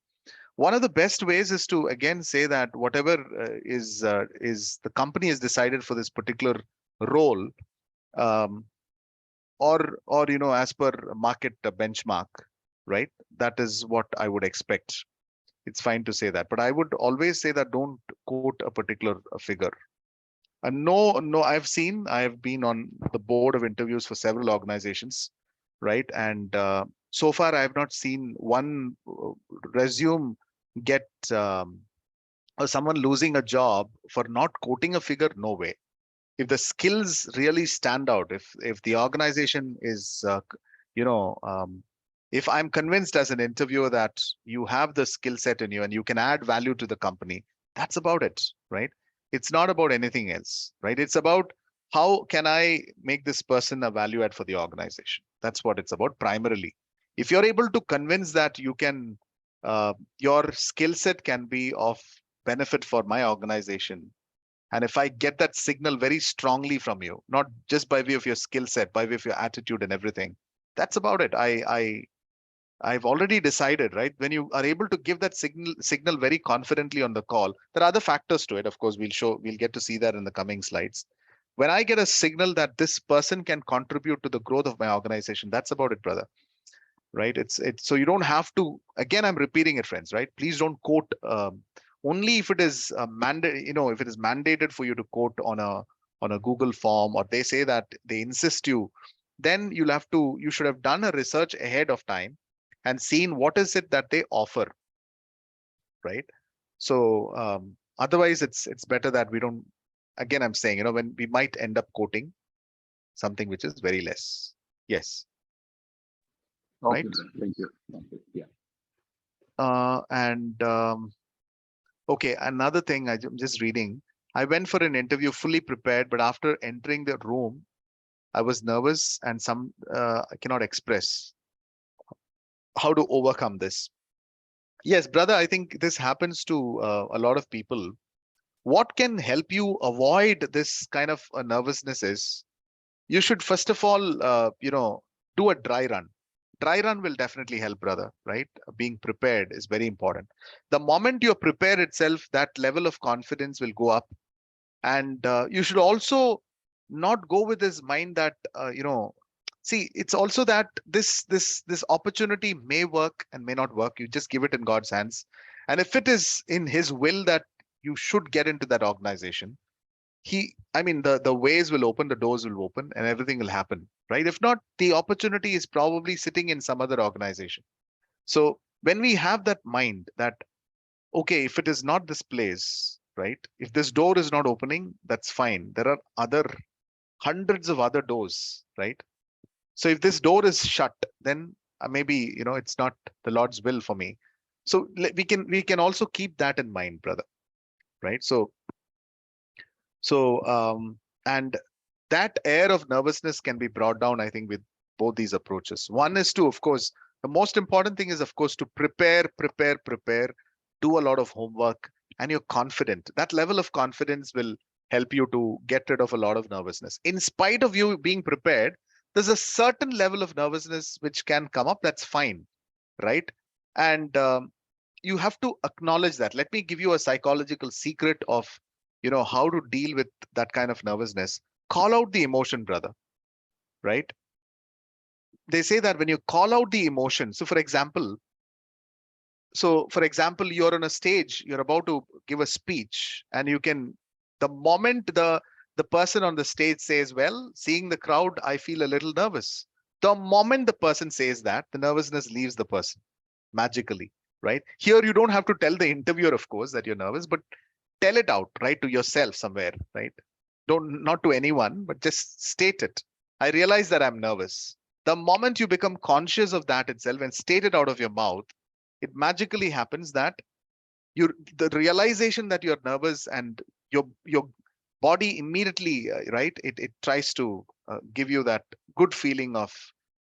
One of the best ways is to again say that whatever is the company has decided for this particular role, or as per market benchmark, right? That is what I would expect. It's fine to say that, but I would always say that don't quote a particular figure, No, I've been on the board of interviews for several organizations, right? And so far, I have not seen one resume get or someone losing a job for not quoting a figure. No way. If the skills really stand out, if the organization is, if I'm convinced as an interviewer that you have the skill set in you and you can add value to the company, that's about it, right? It's not about anything else, right? It's about how can I make this person a value add for the organization. That's what it's about primarily. If you're able to convince that you can, your skill set can be of benefit for my organization, and if I get that signal very strongly from you, not just by way of your skill set, by way of your attitude and everything, that's about it. I've already decided, right? When you are able to give that signal very confidently on the call, there are other factors to it. Of course, we'll get to see that in the coming slides. When I get a signal that this person can contribute to the growth of my organization, that's about it, brother. Right? It's so you don't have to. Again, I'm repeating it, friends. Right? Please don't quote. Only if it is if it is mandated for you to quote on a Google form, or they say that they insist you, then you should have done a research ahead of time and seen what is it that they offer, right? So otherwise it's better that we don't. Again, I'm saying, when we might end up quoting something which is very less. Yes. Okay, right. Thank you. Yeah. Okay, another thing I'm just reading. I went for an interview fully prepared, but after entering the room, I was nervous and I cannot express how to overcome this. Yes, brother, I think this happens to a lot of people. What can help you avoid this kind of nervousness is you should first of all, do a dry run. Dry run will definitely help, brother, right? Being prepared is very important. The moment you're prepared itself, that level of confidence will go up. And you should also not go with this mind that, see, it's also that this opportunity may work and may not work. You just give it in God's hands. And if it is in his will that you should get into that organization, the ways will open, the doors will open, and everything will happen, right? If not, the opportunity is probably sitting in some other organization. So when we have that mind that, okay, if it is not this place, right? If this door is not opening, that's fine. There are hundreds of other doors, right? So if this door is shut, then maybe, it's not the Lord's will for me. So we can also keep that in mind, brother, right? And that air of nervousness can be brought down, I think, with both these approaches. One is to, of course, the most important thing is, of course, to prepare, do a lot of homework, and you're confident. That level of confidence will help you to get rid of a lot of nervousness. In spite of you being prepared, there's a certain level of nervousness which can come up. That's fine, right? And you have to acknowledge that. Let me give you a psychological secret of how to deal with that kind of nervousness. Call out the emotion, brother, right? They say that when you call out the emotion, so for example, you're on a stage, you're about to give a speech, and the moment the person on the stage says, well, seeing the crowd, I feel a little nervous. The moment the person says that, the nervousness leaves the person magically, right? Here, you don't have to tell the interviewer, of course, that you're nervous, but tell it out, right, to yourself somewhere, right? Not to anyone, but just state it. I realize that I'm nervous. The moment you become conscious of that itself and state it out of your mouth, it magically happens that the realization that you're nervous and your body immediately, right, it tries to give you that good feeling of,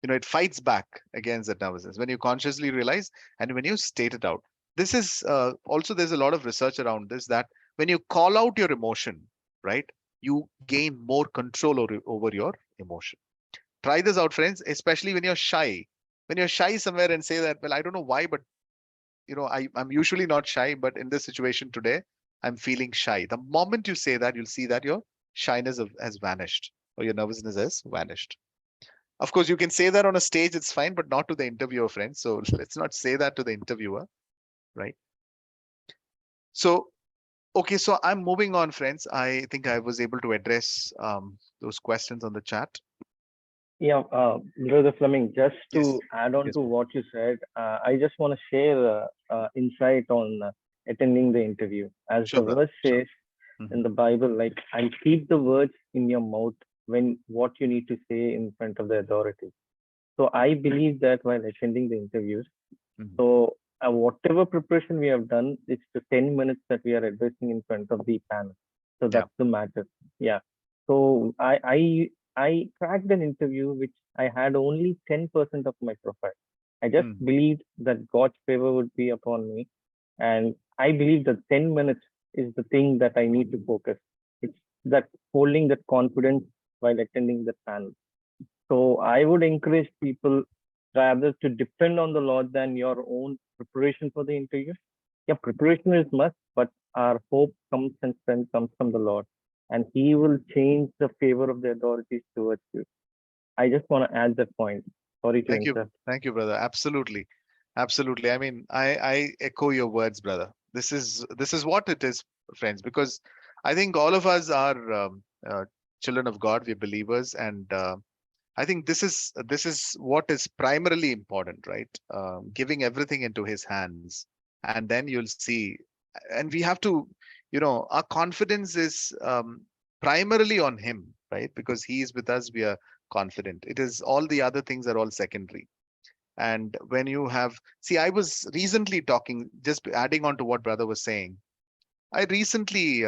it fights back against that nervousness when you consciously realize and when you state it out. This is also, there's a lot of research around this, that when you call out your emotion, right, you gain more control over your emotion. Try this out, friends, especially when you're shy. When you're shy somewhere and say that, well, I don't know why, but I'm usually not shy, but in this situation today, I'm feeling shy. The moment you say that, you'll see that your shyness has vanished, or your nervousness has vanished. Of course, you can say that on a stage, it's fine, but not to the interviewer, friends. So let's not say that to the interviewer, right? So, Okay, so I'm moving on, friends. I think I was able to address those questions on the chat. Yeah, Brother Fleming, just to Yes. add on Yes, to brother. what you said, I just want to share insight on attending the interview. As Sure, the brother. verse Sure. says Mhm. in the Bible, like, and keep the words in your mouth when what you need to say in front of the authority. So I believe that while attending the interviews, Mhm. so whatever preparation we have done, it's the 10 minutes that we are addressing in front of the panel. So that's the matter. Yeah. So I cracked an interview which I had only 10% of my profile. I just Mm. believed that God's favor would be upon me. And I believe that 10 minutes is the thing that I need to focus. It's that holding that confidence while attending the panel. So I would encourage people rather to depend on the Lord than your own preparation for the interview. Yeah, preparation is must, but our hope comes and strength comes from the Lord, and He will change the favor of the authorities towards you. I just want to add that point. Sorry to Thank you. interrupt. Thank you, brother. Absolutely. Absolutely. I mean, I echo your words, brother. This is what it is, friends, because I think all of us are children of God. We're believers, and I think this is what is primarily important, right? Giving everything into His hands, and then you'll see. And we have to, our confidence is primarily on Him, right? Because He is with us, we are confident. It is all the other things are all secondary. And when you have, see, I was recently talking, just adding on to what brother was saying. I recently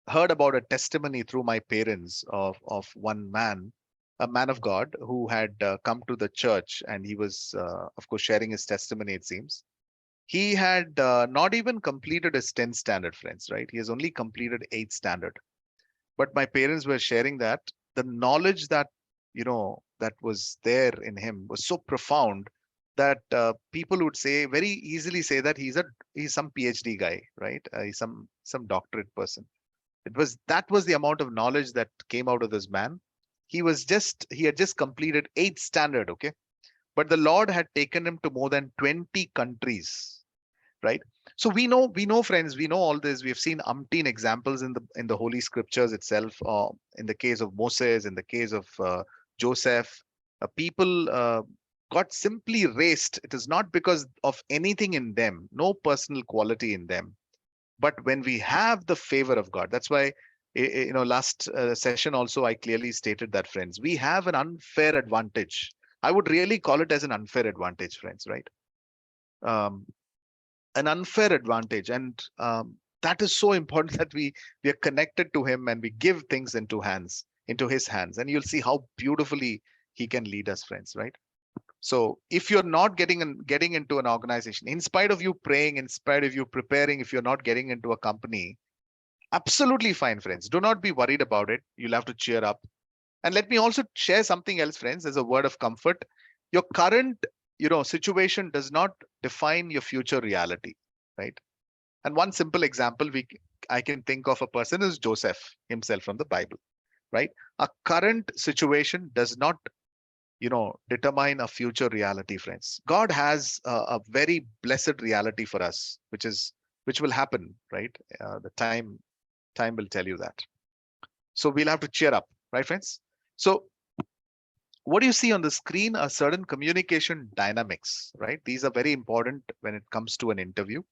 heard about a testimony through my parents of one man, a man of God who had come to the church, and he was, of course, sharing his testimony. It seems he had not even completed his 10th standard, friends. Right? He has only completed 8th standard. But my parents were sharing that the knowledge that that was there in him was so profound that people would say very easily say that he's some PhD guy, right? He's some doctorate person. That was the amount of knowledge that came out of this man. He had just completed 8th standard, okay? But the Lord had taken him to more than 20 countries, right? So we know, friends, we know all this. We have seen umpteen examples in the Holy Scriptures itself, in the case of Moses, in the case of Joseph. People got simply raised. It is not because of anything in them, no personal quality in them, but when we have the favor of God. That's why, last session also I clearly stated that, friends, we have an unfair advantage. I would really call it as an unfair advantage, friends, right? um, an unfair advantage, and that is so important that we are connected to Him, and we give things into His hands, and you'll see how beautifully He can lead us, friends, right? So if you're not getting into an organization, in spite of you praying, in spite of you preparing, if you're not getting into a company, absolutely fine, friends. Do not be worried about it. You'll have to cheer up. And let me also share something else, friends, as a word of comfort. Your current, situation does not define your future reality, right? And one simple example I can think of a person is Joseph himself from the Bible, right? A current situation does not, determine a future reality, friends. God has a very blessed reality for us, which will happen, right? The time will tell you that. So we'll have to cheer up, right, friends? So what do you see on the screen are certain communication dynamics, right? These are very important when it comes to an interview.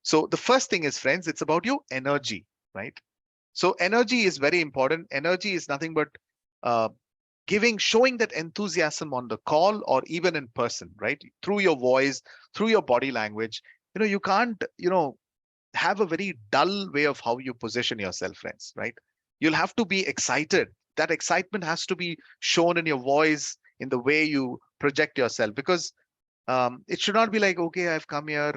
So the first thing is, friends, it's about your energy, right? So energy is very important. Energy is nothing but uh, showing that enthusiasm on the call or even in person, right? Through your voice, through your body language. You can't, have a very dull way of how you position yourself, friends, right? You'll have to be excited. That excitement has to be shown in your voice, in the way you project yourself, because it should not be like, okay, I've come here.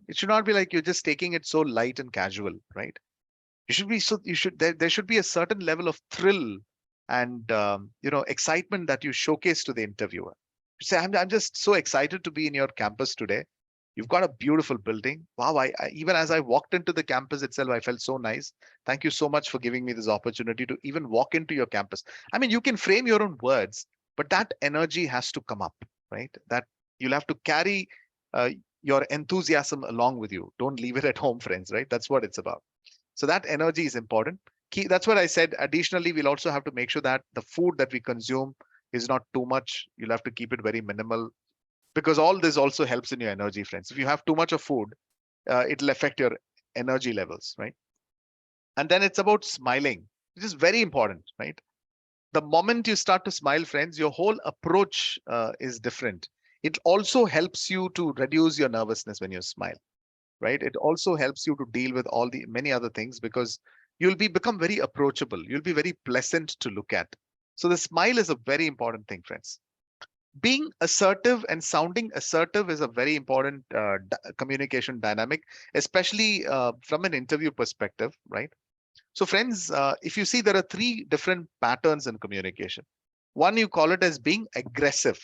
It should not be like you're just taking it so light and casual, right? There should be a certain level of thrill and excitement that you showcase to the interviewer. You say, I'm just so excited to be in your campus today. You've got a beautiful building. Wow, even as I walked into the campus itself, I felt so nice. Thank you so much for giving me this opportunity to even walk into your campus. I mean, you can frame your own words, but that energy has to come up, right? That you'll have to carry your enthusiasm along with you. Don't leave it at home, friends, right? That's what it's about. So that energy is important. That's what I said. Additionally, we'll also have to make sure that the food that we consume is not too much. You'll have to keep it very minimal, because all this also helps in your energy, friends. If you have too much of food, it'll affect your energy levels, right? And then it's about smiling, which is very important, right? The moment you start to smile, friends, your whole approach is different. It also helps you to reduce your nervousness when you smile, right? It also helps you to deal with all the many other things, because you'll become very approachable. You'll be very pleasant to look at. So the smile is a very important thing, friends. Being assertive and sounding assertive is a very important communication dynamic, especially from an interview perspective, right? So friends, if you see, there are three different patterns in communication. One, you call it as being aggressive.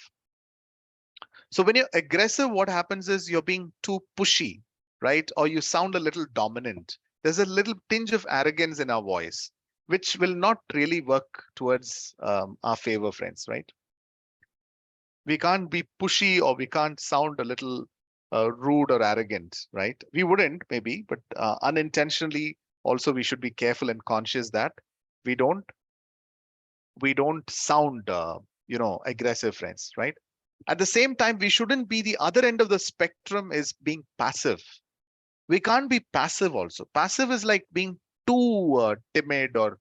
So when you're aggressive, what happens is you're being too pushy, right? Or you sound a little dominant. There's a little tinge of arrogance in our voice, which will not really work towards our favor, friends, right? We can't be pushy, or we can't sound a little rude or arrogant, right? We wouldn't, maybe, but unintentionally also we should be careful and conscious that we don't sound aggressive, friends, right? At the same time, we shouldn't be the other end of the spectrum is being passive. We can't be passive also. Passive is like being too timid, or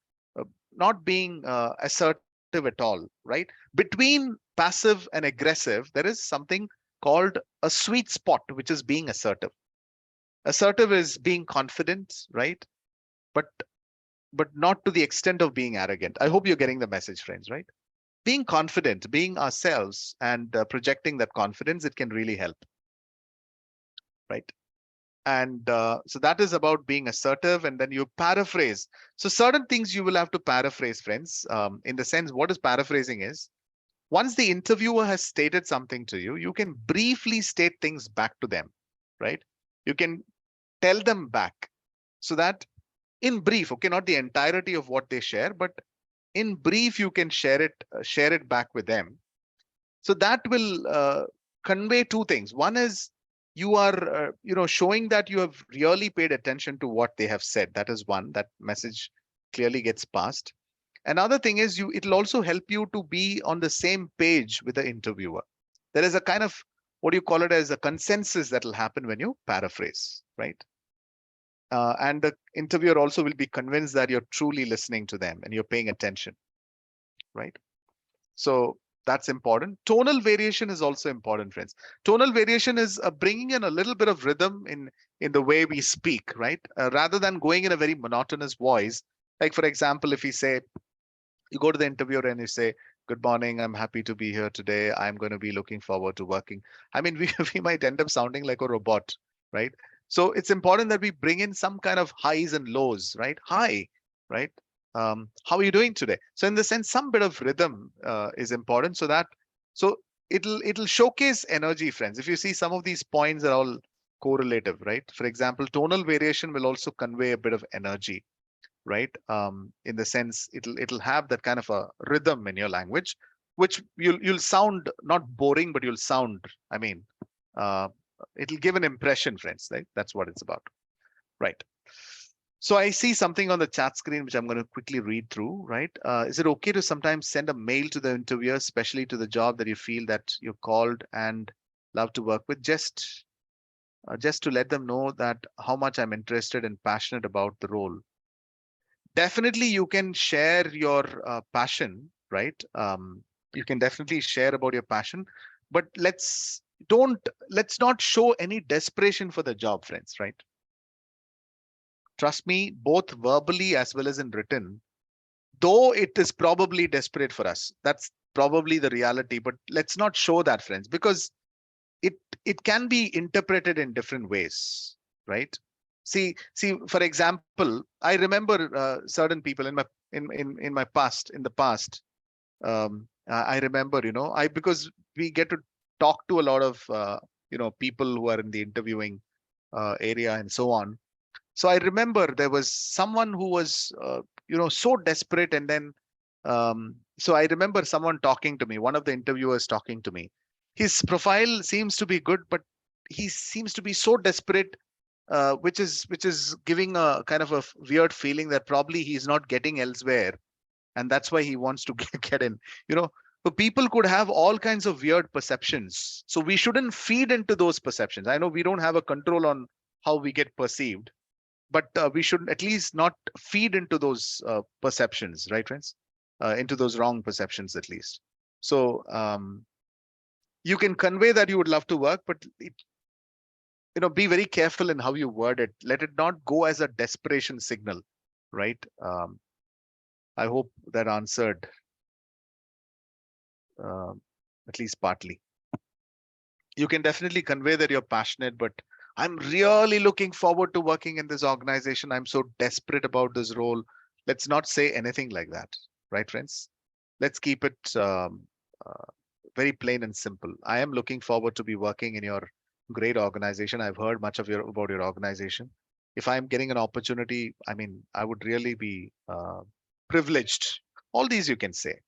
not being assertive at all, right? Between passive and aggressive, there is something called a sweet spot, which is being assertive. Assertive is being confident, right? But not to the extent of being arrogant. I hope you're getting the message, friends, right? Being confident, being ourselves, and projecting that confidence, it can really help, right? And so that is about being assertive, and then you paraphrase. So certain things you will have to paraphrase, friends, in the sense, what is paraphrasing is, once the interviewer has stated something to you, you can briefly state things back to them, right? You can tell them back, so that in brief, okay, not the entirety of what they share, but in brief, you can share it back with them. So that will convey two things. One is you are, showing that you have really paid attention to what they have said. That is one, that message clearly gets passed. Another thing is it'll also help you to be on the same page with the interviewer. There is a kind of, what do you call it, as a consensus that will happen when you paraphrase, right? And the interviewer also will be convinced that you're truly listening to them and you're paying attention, right? So that's important. Tonal variation is also important, friends. Tonal variation is bringing in a little bit of rhythm in the way we speak, right? Rather than going in a very monotonous voice. Like, for example, if you say, you go to the interviewer and you say, "Good morning, I'm happy to be here today. I'm going to be looking forward to working." I mean, we might end up sounding like a robot, right? So it's important that we bring in some kind of highs and lows, right? Hi, right? How are you doing today? So in the sense, some bit of rhythm is important, so it'll showcase energy, friends. If you see, some of these points are all correlative, right? For example, tonal variation will also convey a bit of energy, right? In the sense, it'll have that kind of a rhythm in your language, which you'll sound not boring, but you'll sound, I mean, it'll give an impression, friends, right? That's what it's about, right? So I see something on the chat screen, which I'm going to quickly read through, right? Is it okay to sometimes send a mail to the interviewer, especially to the job that you feel that you're called and love to work with, just to let them know that how much I'm interested and passionate about the role? Definitely, you can share your passion, right? You can definitely share about your passion, but let's not show any desperation for the job, friends, right? Trust me, both verbally as well as in written, though it is probably desperate for us, that's probably the reality, but let's not show that, friends, because it can be interpreted in different ways, right? See, for example, I remember certain people in my past, in the past. I remember, because we get to talk to a lot of people who are in the interviewing area and so on. So I remember there was someone who was so desperate, and then so I remember someone talking to me, one of the interviewers talking to me. His profile seems to be good, but he seems to be so desperate, which is giving a kind of a weird feeling that probably he's not getting elsewhere, and that's why he wants to get in. So people could have all kinds of weird perceptions. So we shouldn't feed into those perceptions. I know we don't have a control on how we get perceived, but we should at least not feed into those perceptions, right, friends? Into those wrong perceptions, at least. So you can convey that you would love to work, but be very careful in how you word it. Let it not go as a desperation signal, right? I hope that answered at least partly. You can definitely convey that you're passionate, but I'm really looking forward to working in this organization. I'm so desperate about this role. Let's not say anything like that, right, friends? Let's keep it very plain and simple. I am looking forward to be working in your great organization. I've heard much about your organization. If I'm getting an opportunity, I mean, I would really be privileged. All these you can say,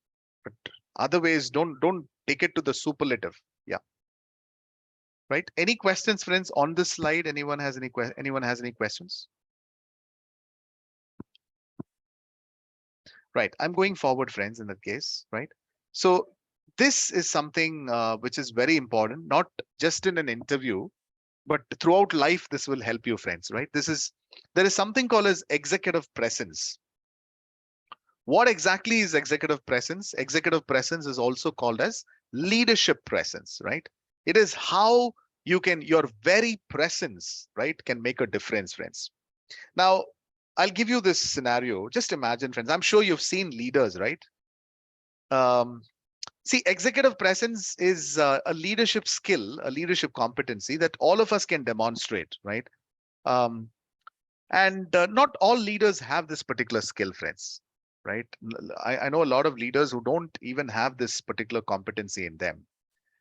but other ways, don't take it to the superlative. Yeah. Right. Any questions, friends, on this slide? Anyone has any questions? Right. I'm going forward, friends, in that case. Right. So this is something which is very important, not just in an interview, but throughout life. This will help you, friends. Right. There is something called as executive presence. What exactly is executive presence? Executive presence is also called as leadership presence, right? It is how your very presence, right, can make a difference, friends. Now, I'll give you this scenario. Just imagine, friends, I'm sure you've seen leaders, right? See, executive presence is a leadership skill, a leadership competency that all of us can demonstrate, right? And not all leaders have this particular skill, friends, right? I know a lot of leaders who don't even have this particular competency in them.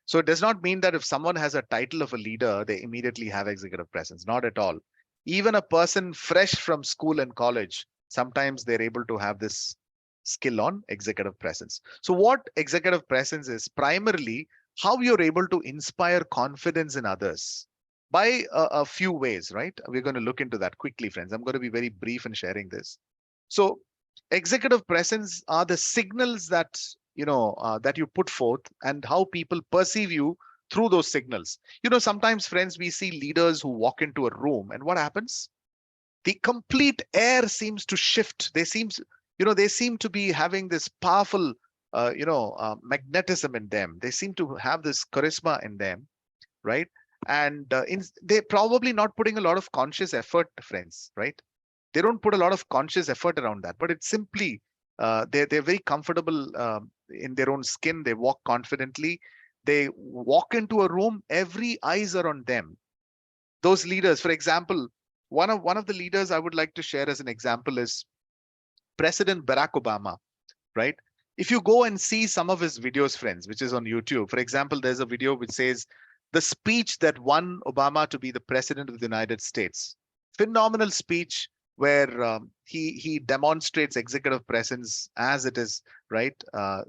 So it does not mean that if someone has a title of a leader, they immediately have executive presence. Not at all. Even a person fresh from school and college, sometimes they're able to have this skill on executive presence. So what executive presence is primarily how you're able to inspire confidence in others by a few ways, right? We're going to look into that quickly, friends. I'm going to be very brief in sharing this. So executive presence are the signals that that you put forth and how people perceive you through those signals. Sometimes, friends, we see leaders who walk into a room, and what happens? The complete air seems to shift. They seem to be having this powerful magnetism in them. They seem to have this charisma in them, right? And they're probably not putting a lot of conscious effort, friends, right? They don't put a lot of conscious effort around that, but it's simply they're very comfortable in their own skin. They walk confidently. They walk into a room, every eyes are on them. Those leaders, for example, one of the leaders I would like to share as an example is President Barack Obama, right? If you go and see some of his videos, friends, which is on YouTube, for example, there's a video which says the speech that won Obama to be the president of the United States. Phenomenal speech where he demonstrates executive presence as it is, right?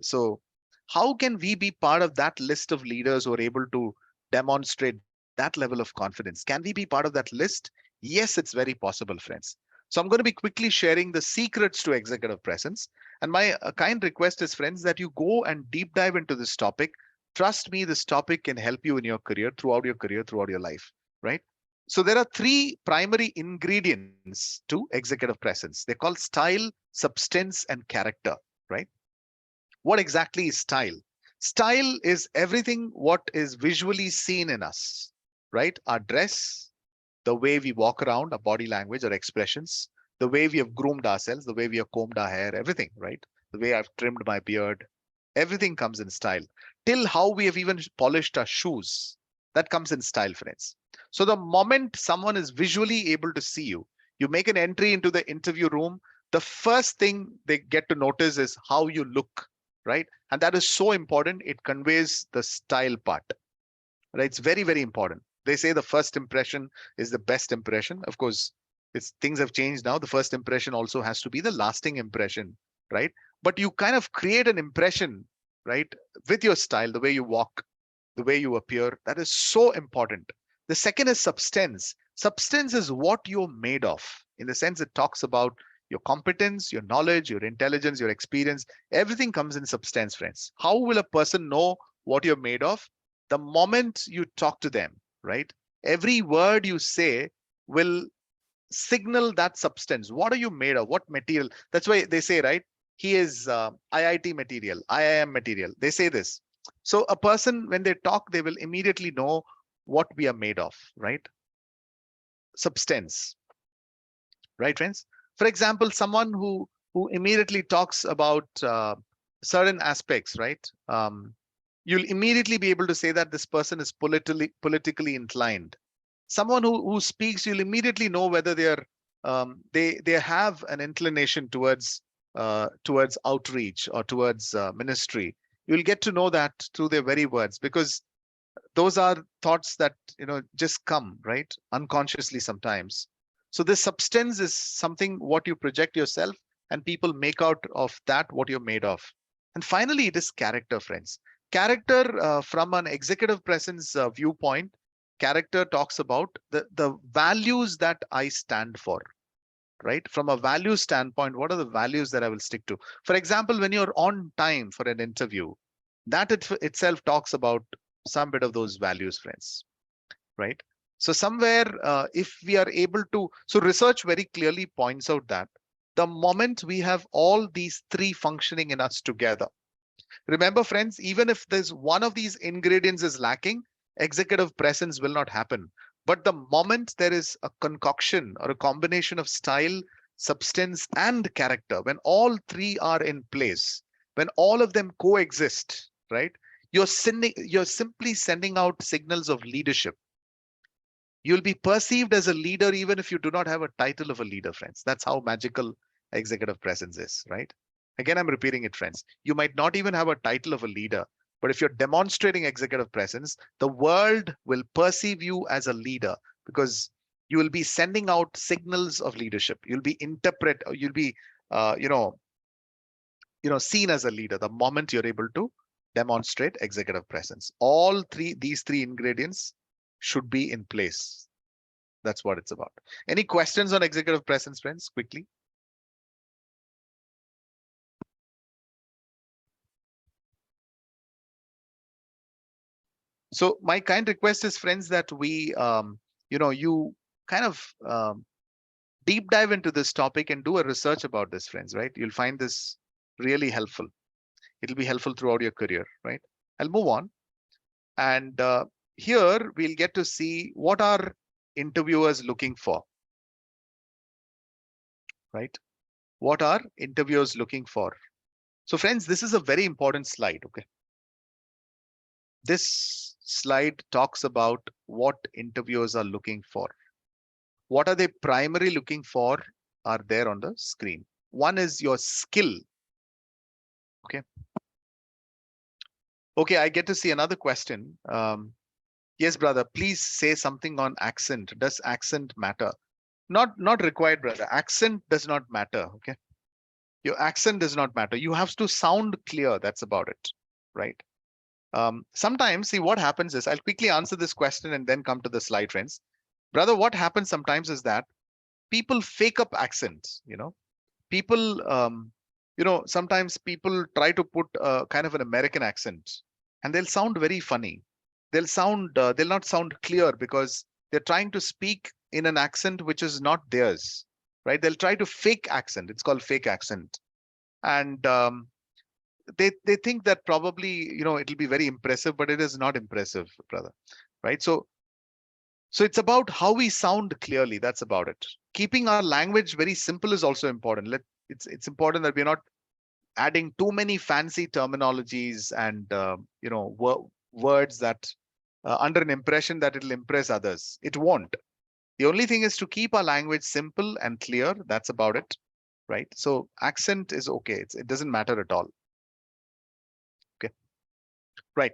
So how can we be part of that list of leaders who are able to demonstrate that level of confidence? Can we be part of that list? Yes, it's very possible, friends. So I'm going to be quickly sharing the secrets to executive presence. And my kind request is, friends, that you go and deep dive into this topic. Trust me, this topic can help you in your career, throughout your life, right? So there are three primary ingredients to executive presence. They're called style, substance, and character, right? What exactly is style? Style is everything what is visually seen in us, right? Our dress, the way we walk around, our body language, our expressions, the way we have groomed ourselves, the way we have combed our hair, everything, right? The way I've trimmed my beard, everything comes in style. Till how we have even polished our shoes, that comes in style, friends. So the moment someone is visually able to see you, you make an entry into the interview room, the first thing they get to notice is how you look, right? And that is so important. It conveys the style part, right? It's very, very important. They say the first impression is the best impression. Of course, things have changed now. The first impression also has to be the lasting impression, right? But you kind of create an impression, right? With your style, the way you walk, the way you appear, that is so important. The second is substance. Substance is what you're made of. In the sense it talks about your competence, your knowledge, your intelligence, your experience. Everything comes in substance, friends. How will a person know what you're made of? The moment you talk to them, right? Every word you say will signal that substance. What are you made of? What material? That's why they say, right? He is IIT material, IIM material. They say this. So a person, when they talk, they will immediately know what we are made of, right? Substance, right, friends? For example, someone who immediately talks about certain aspects, right? You'll immediately be able to say that this person is politically inclined. Someone who speaks, you'll immediately know whether they have an inclination towards outreach or towards ministry. You'll get to know that through their very words, because those are thoughts that just come, right, unconsciously sometimes. So this substance is something what you project yourself, and people make out of that what you're made of. And finally, it is character, friends. Character, from an executive presence viewpoint, character talks about the values that I stand for, right? From a value standpoint, what are the values that I will stick to? For example, when you're on time for an interview, that itself talks about some bit of those values, friends, right? So somewhere, if we are able to, so research very clearly points out that the moment we have all these three functioning in us together, remember, friends, even if there's one of these ingredients is lacking, executive presence will not happen. But the moment there is a concoction or a combination of style, substance, and character, when all three are in place, when all of them coexist, right? You're simply sending out signals of leadership. You'll be perceived as a leader even if you do not have a title of a leader, friends. That's how magical executive presence is, right? Again, I'm repeating it, friends. You might not even have a title of a leader, but if you're demonstrating executive presence, the world will perceive you as a leader, because you will be sending out signals of leadership. You'll be seen as a leader the moment you're able to demonstrate executive presence. These three ingredients should be in place. That's what it's about. Any questions on executive presence, friends, quickly? So my kind request is, friends, that we, you kind of deep dive into this topic and do a research about this, friends, right? You'll find this really helpful. It'll be helpful throughout your career, right? I'll move on. And here we'll get to see what are interviewers looking for, right? What are interviewers looking for? So friends, this is a very important slide, okay? This slide talks about what interviewers are looking for. What are they primarily looking for are there on the screen. One is your skill, okay? Okay, I get to see another question. Yes, brother, please say something on accent. Does accent matter? Not required, brother. Accent does not matter, okay? Your accent does not matter. You have to sound clear. That's about it, right? Sometimes, see, what happens is, I'll quickly answer this question and then come to the slide, friends. Brother, what happens sometimes is that people fake up accents, people, sometimes people try to put kind of an American accent, and they'll sound very funny. They'll not sound clear because they're trying to speak in an accent which is not theirs, right? They'll try to fake accent. It's called fake accent. And they think that probably, it'll be very impressive, but it is not impressive, brother, right? So it's about how we sound clearly. That's about it. Keeping our language very simple is also important. It's important that we're not adding too many fancy terminologies and words that under an impression that it'll impress others. It won't. The only thing is to keep our language simple and clear. That's about it, right? So accent is okay. It doesn't matter at all. Okay, right.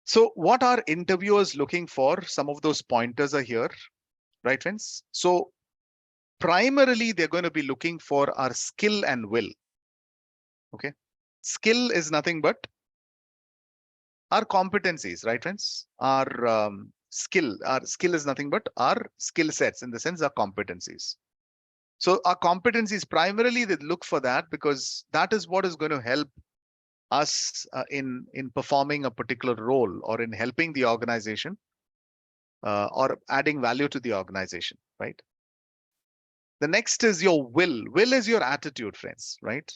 So what are interviewers looking for? Some of those pointers are here, right, friends? So primarily, they're going to be looking for our skill and will. Okay, skill is nothing but our competencies, right, friends? Our skill. Our skill is nothing but our skill sets, in the sense our competencies. So our competencies, primarily they look for that, because that is what is going to help us in performing a particular role, or in helping the organization, or adding value to the organization, right? The next is your will. Will is your attitude, friends, right?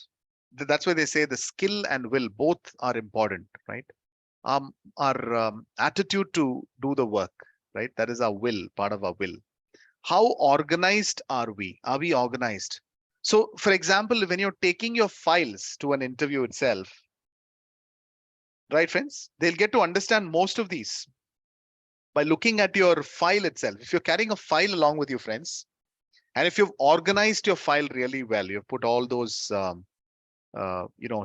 That's why they say the skill and will both are important, right? Our attitude to do the work, right? That is our will, part of our will. How organized are we? Are we organized? So, for example, when you're taking your files to an interview itself, right, friends, they'll get to understand most of these by looking at your file itself. If you're carrying a file along with you, friends, and if you've organized your file really well, you've put all those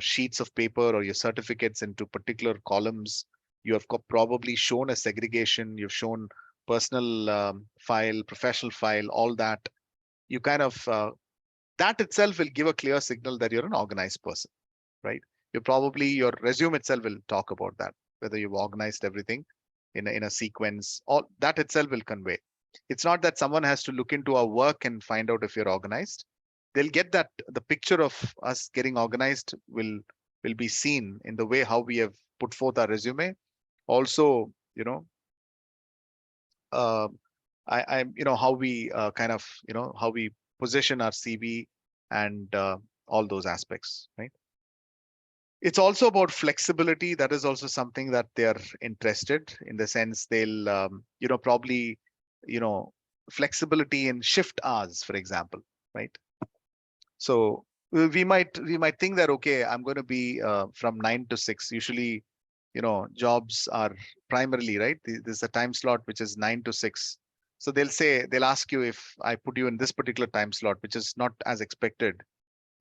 sheets of paper or your certificates into particular columns, you have probably shown a segregation, you've shown personal file, professional file, all that. You kind of that itself will give a clear signal that you're an organized person, right? Your resume itself will talk about that, whether you've organized everything in a sequence. All that itself will convey. It's not that someone has to look into our work and find out if you're organized. They'll get that the picture of us getting organized will be seen in the way how we have put forth our resume. Also, how we how we position our CV and all those aspects, right? It's also about flexibility. That is also something that they're interested in, the sense they'll probably flexibility in shift hours, for example, right? So we might think that, okay, I'm going to be from 9 to 6. Usually, jobs are primarily, right, there's a time slot which is 9 to 6. So they'll ask you, if I put you in this particular time slot, which is not as expected,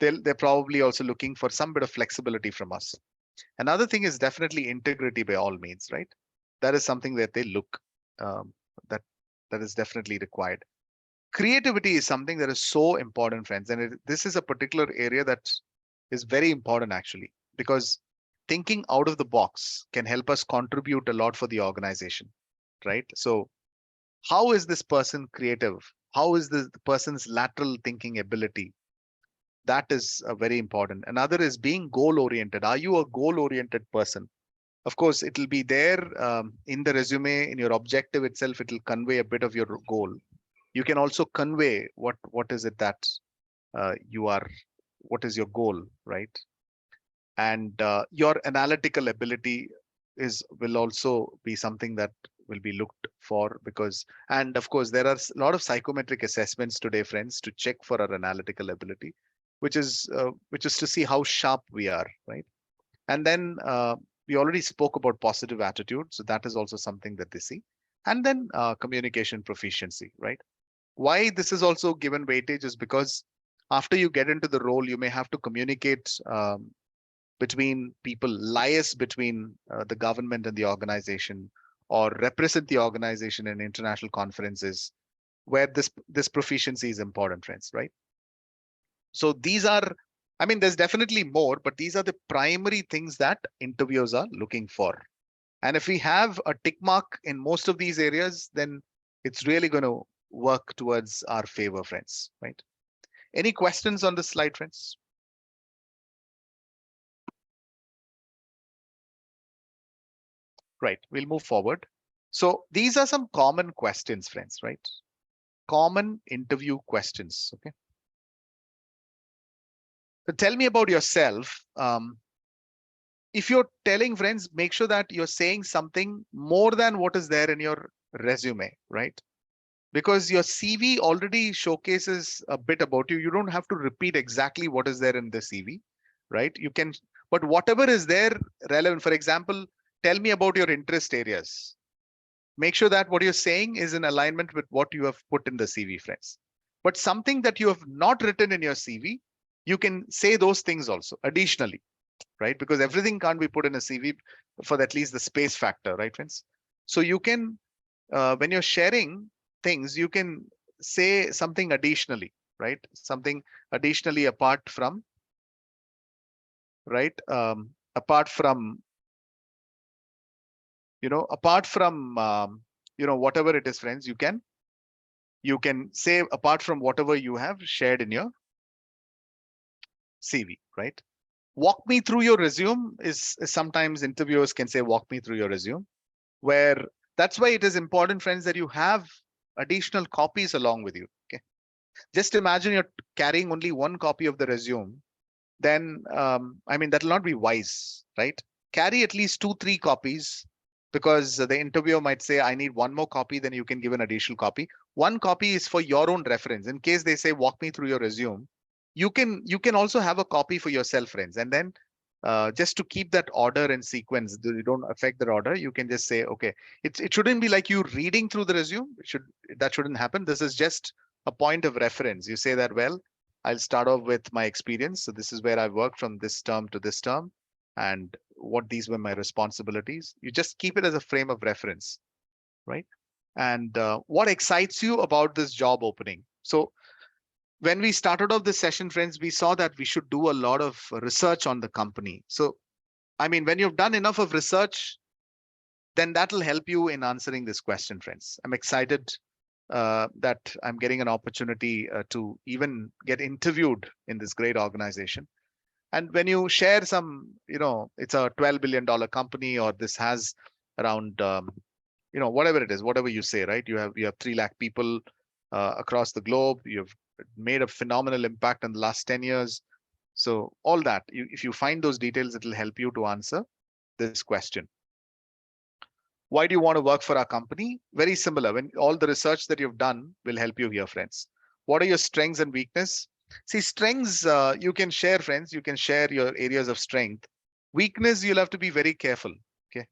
they're probably also looking for some bit of flexibility from us. Another thing is definitely integrity, by all means, right? That is something that they look that is definitely required. Creativity is something that is so important, friends, and this is a particular area that is very important, actually, because thinking out of the box can help us contribute a lot for the organization, right? So how is this person creative? How is the person's lateral thinking ability? That is very important. Another is being goal oriented. Are you a goal oriented person? Of course, it will be there in the resume, in your objective itself. It will convey a bit of your goal. You can also convey what is it that you are, what is your goal, right? And your analytical ability will also be something that will be looked for, because, and of course, there are a lot of psychometric assessments today, friends, to check for our analytical ability, which is to see how sharp we are, right? And then we already spoke about positive attitude, so that is also something that they see. And then communication proficiency, right? Why this is also given weightage is because after you get into the role, you may have to communicate between people, liaise between the government and the organization, or represent the organization in international conferences, where this proficiency is important, friends, right? So these are, I mean, there's definitely more, but these are the primary things that interviewers are looking for. And if we have a tick mark in most of these areas, then it's really going to work towards our favor, friends, right? Any questions on this slide, friends? Right, we'll move forward. So these are some common questions, friends, right? Common interview questions, okay? So tell me about yourself. If you're telling, friends, make sure that you're saying something more than what is there in your resume, right? Because your CV already showcases a bit about you. You don't have to repeat exactly what is there in the CV, right? You can, but whatever is there relevant, for example, tell me about your interest areas. Make sure that what you're saying is in alignment with what you have put in the CV, friends. But something that you have not written in your CV, you can say those things also additionally, right? Because everything can't be put in a CV for at least the space factor, right, friends? So you can, when you're sharing things, you can say something additionally, right? Something additionally apart from, right? Apart from whatever it is, friends, you can say apart from whatever you have shared in your CV, right? Walk me through your resume is sometimes interviewers can say, walk me through your resume, where that's why it is important, friends, that you have additional copies along with you. Okay. Just imagine you're carrying only one copy of the resume, then I mean, that will not be wise, right? Carry at least 2-3 copies, because the interviewer might say, I need one more copy, then you can give an additional copy. One copy is for your own reference. In case they say, walk me through your resume, you can also have a copy for yourself, friends. And then just to keep that order and sequence, you don't affect the order, you can just say, okay, it shouldn't be like you reading through the resume. That shouldn't happen. This is just a point of reference. You say that, well, I'll start off with my experience. So this is where I worked from this term to this term, and what these were my responsibilities. You just keep it as a frame of reference, right? And what excites you about this job opening? So when we started off this session, friends, we saw that we should do a lot of research on the company. So, I mean, when you've done enough of research, then that'll help you in answering this question, friends. I'm excited that I'm getting an opportunity to even get interviewed in this great organization. And when you share some, it's a $12 billion company, or this has around, whatever it is, whatever you say, right? You have 3 lakh people across the globe. You've made a phenomenal impact in the last 10 years. So all that, if you find those details, it will help you to answer this question. Why do you want to work for our company? Very similar. When all the research that you've done will help you here, friends. What are your strengths and weakness? See, strengths, you can share, friends. You can share your areas of strength. Weakness, you'll have to be very careful. Okay.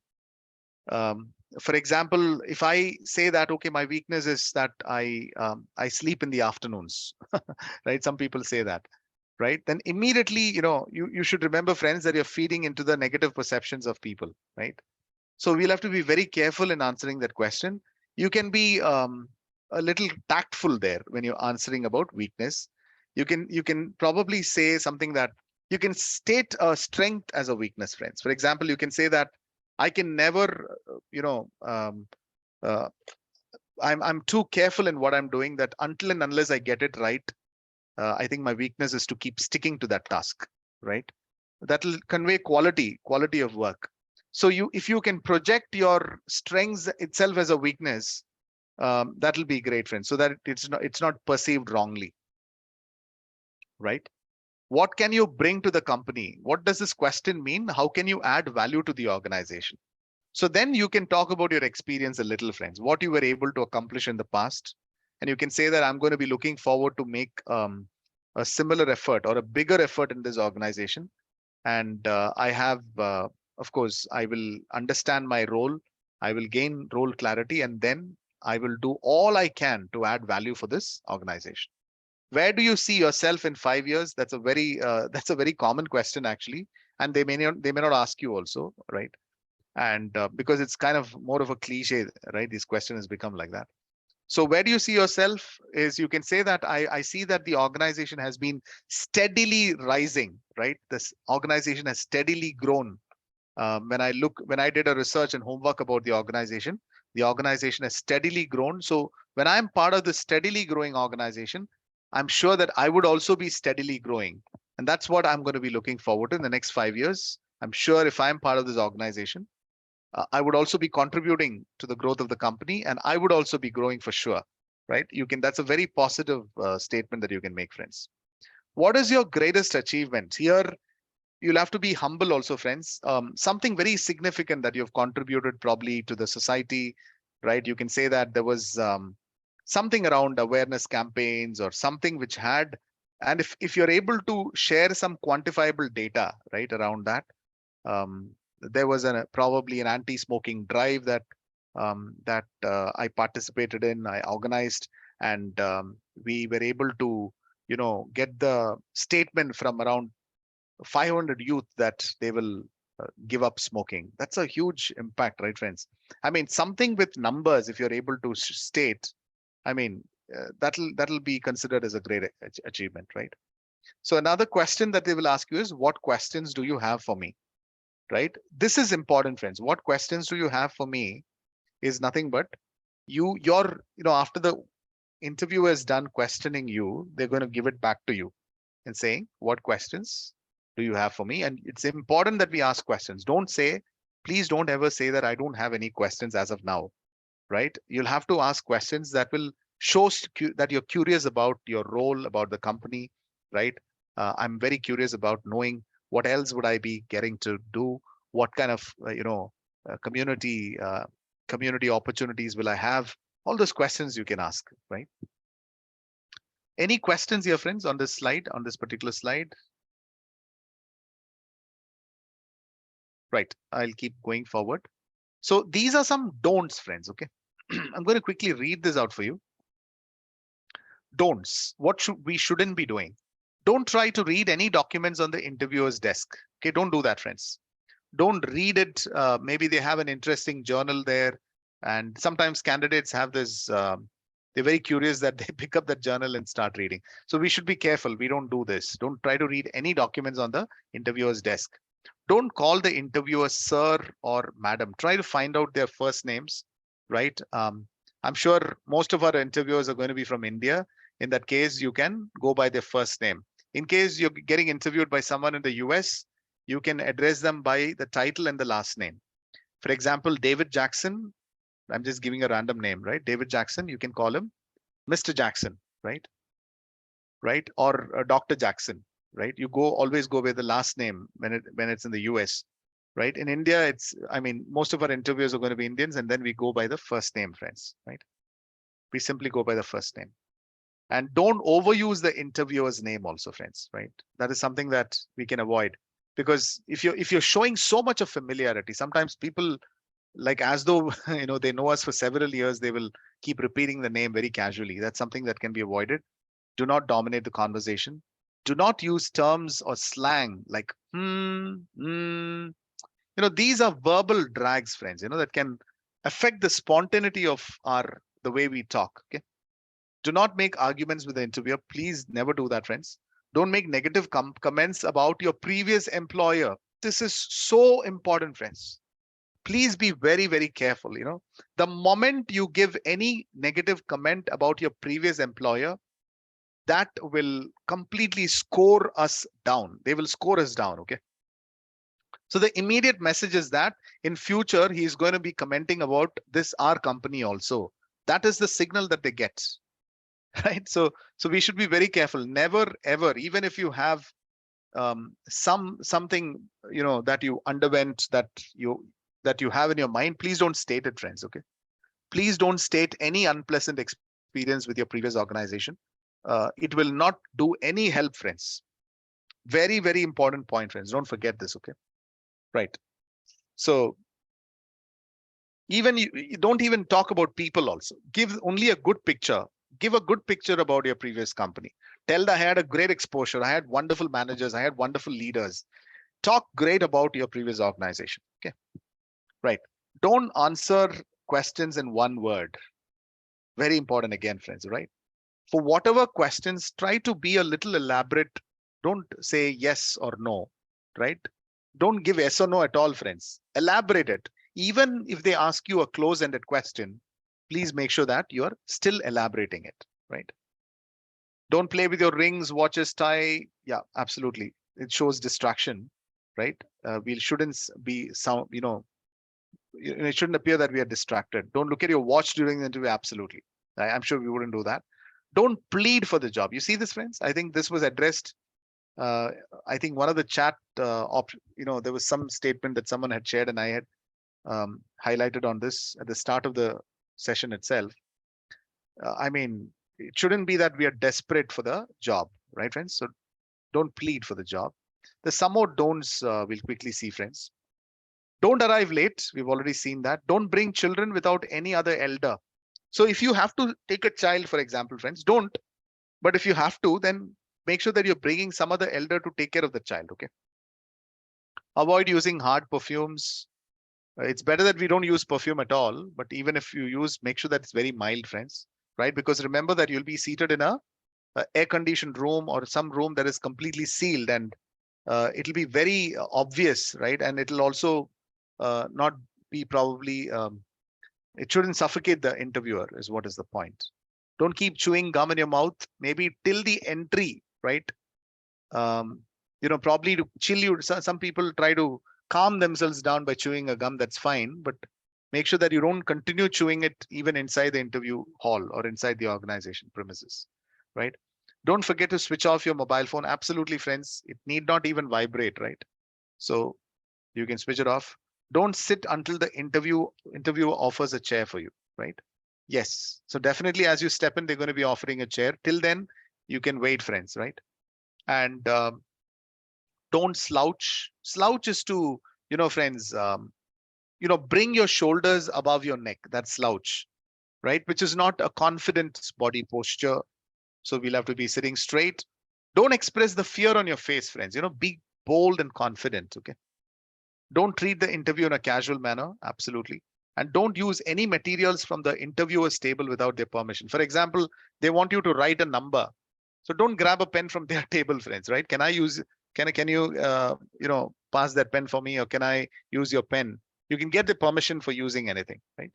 For example, if I say that, okay, my weakness is that I sleep in the afternoons, right? Some people say that, right? Then immediately, you should remember, friends, that you're feeding into the negative perceptions of people, right? So we'll have to be very careful in answering that question. You can be a little tactful there when you're answering about weakness. You can probably say something that you can state a strength as a weakness, friends. For example, you can say that I can never, I'm too careful in what I'm doing, that until and unless I get it right, I think my weakness is to keep sticking to that task, right? That will convey quality of work. So if you can project your strengths itself as a weakness, that will be great, friends, so that it's not perceived wrongly, right? What can you bring to the company? What does this question mean? How can you add value to the organization? So then you can talk about your experience a little, friends, what you were able to accomplish in the past. And you can say that I'm going to be looking forward to make a similar effort or a bigger effort in this organization. And I have, of course, I will understand my role. I will gain role clarity, and then I will do all I can to add value for this organization. Where do you see yourself in 5 years? That's a very common question, actually, and they may not ask you also, right? And because it's kind of more of a cliche, right? This question has become like that. So where do you see yourself is, you can say that I see that the organization has been steadily rising, right? This organization has steadily grown. When I did a research and homework about the organization has steadily grown. So when I'm part of the steadily growing organization, I'm sure that I would also be steadily growing. And that's what I'm going to be looking forward to in the next 5 years. I'm sure if I'm part of this organization, I would also be contributing to the growth of the company, and I would also be growing for sure, right? That's a very positive statement that you can make, friends. What is your greatest achievement? Here, you'll have to be humble also, friends. Something very significant that you've contributed probably to the society, right? You can say that there was something around awareness campaigns or something which had, and if you're able to share some quantifiable data, right, around that, there was probably an anti-smoking drive that I participated in, I organized, and we were able to, get the statement from around 500 youth that they will give up smoking. That's a huge impact, right, friends? I mean, something with numbers, if you're able to state, I mean, that'll be considered as a great achievement, right? So another question that they will ask you is, what questions do you have for me? Right? This is important, friends. What questions do you have for me is nothing but after the interviewer is done questioning you, they're going to give it back to you and saying, what questions do you have for me? And it's important that we ask questions. Please don't ever say that I don't have any questions as of now, right? You'll have to ask questions that will show that you're curious about your role, about the company, right? I'm very curious about knowing what else would I be getting to do? What kind of, community opportunities will I have? All those questions you can ask, right? Any questions here, friends, on this slide, on this particular slide? Right, I'll keep going forward. So these are some don'ts, friends, okay? I'm going to quickly read this out for you. Don'ts, what we shouldn't be doing. Don't try to read any documents on the interviewer's desk. Okay, don't do that, friends. Don't read it. Maybe they have an interesting journal there. And sometimes candidates have this, they're very curious that they pick up that journal and start reading. So we should be careful. We don't do this. Don't try to read any documents on the interviewer's desk. Don't call the interviewer sir or madam. Try to find out their first names, right? I'm sure most of our interviewers are going to be from India. In that case, you can go by their first name. In case you're getting interviewed by someone in the US, you can address them by the title and the last name. For example, David Jackson, I'm just giving a random name, right? David Jackson, you can call him Mr. Jackson, right? Right? Or Dr. Jackson, right? You always go with the last name when it's in the US, right? In India, most of our interviews are going to be Indians, and then we go by the first name, friends, right? We simply go by the first name. And don't overuse the interviewer's name also, friends, right? That is something that we can avoid, because if you're showing so much of familiarity, sometimes people, like, as though they know us for several years, they will keep repeating the name very casually. That's something that can be avoided. Do not dominate the conversation. Do not use terms or slang like these are verbal drags, friends, that can affect the spontaneity of the way we talk. Okay. Do not make arguments with the interviewer. Please never do that, friends. Don't make negative comments about your previous employer. This is so important, friends. Please be very, very careful. The moment you give any negative comment about your previous employer, that will completely score us down. They will score us down. Okay. So the immediate message is that in future, he is going to be commenting about our company also. That is the signal that they get. Right. So we should be very careful. Never, ever, even if you have something, that you underwent, that you have in your mind, please don't state it, friends. Okay. Please don't state any unpleasant experience with your previous organization. It will not do any help, friends. Very, very important point, friends. Don't forget this. Okay. Right. So even you don't even talk about people also. Give only a good picture. Give a good picture about your previous company. Tell that I had a great exposure. I had wonderful managers. I had wonderful leaders. Talk great about your previous organization. Okay. Right. Don't answer questions in one word. Very important again, friends, right? For whatever questions, try to be a little elaborate. Don't say yes or no, right? Don't give yes or no at all, friends. Elaborate it. Even if they ask you a close-ended question, please make sure that you're still elaborating it, right? Don't play with your rings, watches, tie. Yeah, absolutely. It shows distraction, right? We shouldn't be it shouldn't appear that we are distracted. Don't look at your watch during the interview. Absolutely. I'm sure we wouldn't do that. Don't plead for the job. You see this, friends? I think this was addressed. I think one of the chat, there was some statement that someone had shared and I had highlighted on this at the start of the session itself. It shouldn't be that we are desperate for the job, right, friends? So don't plead for the job. There's some more don'ts we'll quickly see, friends. Don't arrive late. We've already seen that. Don't bring children without any other elder. So if you have to take a child, for example, friends, don't. But if you have to, then make sure that you're bringing some other elder to take care of the child, okay? Avoid using hard perfumes. It's better that we don't use perfume at all, but even if you use, make sure that it's very mild, friends, right? Because remember that you'll be seated in a air-conditioned room or some room that is completely sealed, and it'll be very obvious, right? And it'll also not be probably It shouldn't suffocate the interviewer is what is the point. Don't keep chewing gum in your mouth, maybe till the entry, right? Probably to chill you. Some people try to calm themselves down by chewing a gum. That's fine, but make sure that you don't continue chewing it even inside the interview hall or inside the organization premises, right? Don't forget to switch off your mobile phone. Absolutely, friends. It need not even vibrate, right? So you can switch it off. Don't sit until the interviewer offers a chair for you, right? Yes. So definitely as you step in, they're going to be offering a chair. Till then, you can wait, friends, right? And don't slouch. Slouch is to, friends, bring your shoulders above your neck. That's slouch, right? Which is not a confident body posture. So we'll have to be sitting straight. Don't express the fear on your face, friends. Be bold and confident, okay? Don't treat the interview in a casual manner, absolutely. And don't use any materials from the interviewer's table without their permission. For example, they want you to write a number. So don't grab a pen from their table, friends, right? Can you pass that pen for me, or can I use your pen? You can get the permission for using anything, right?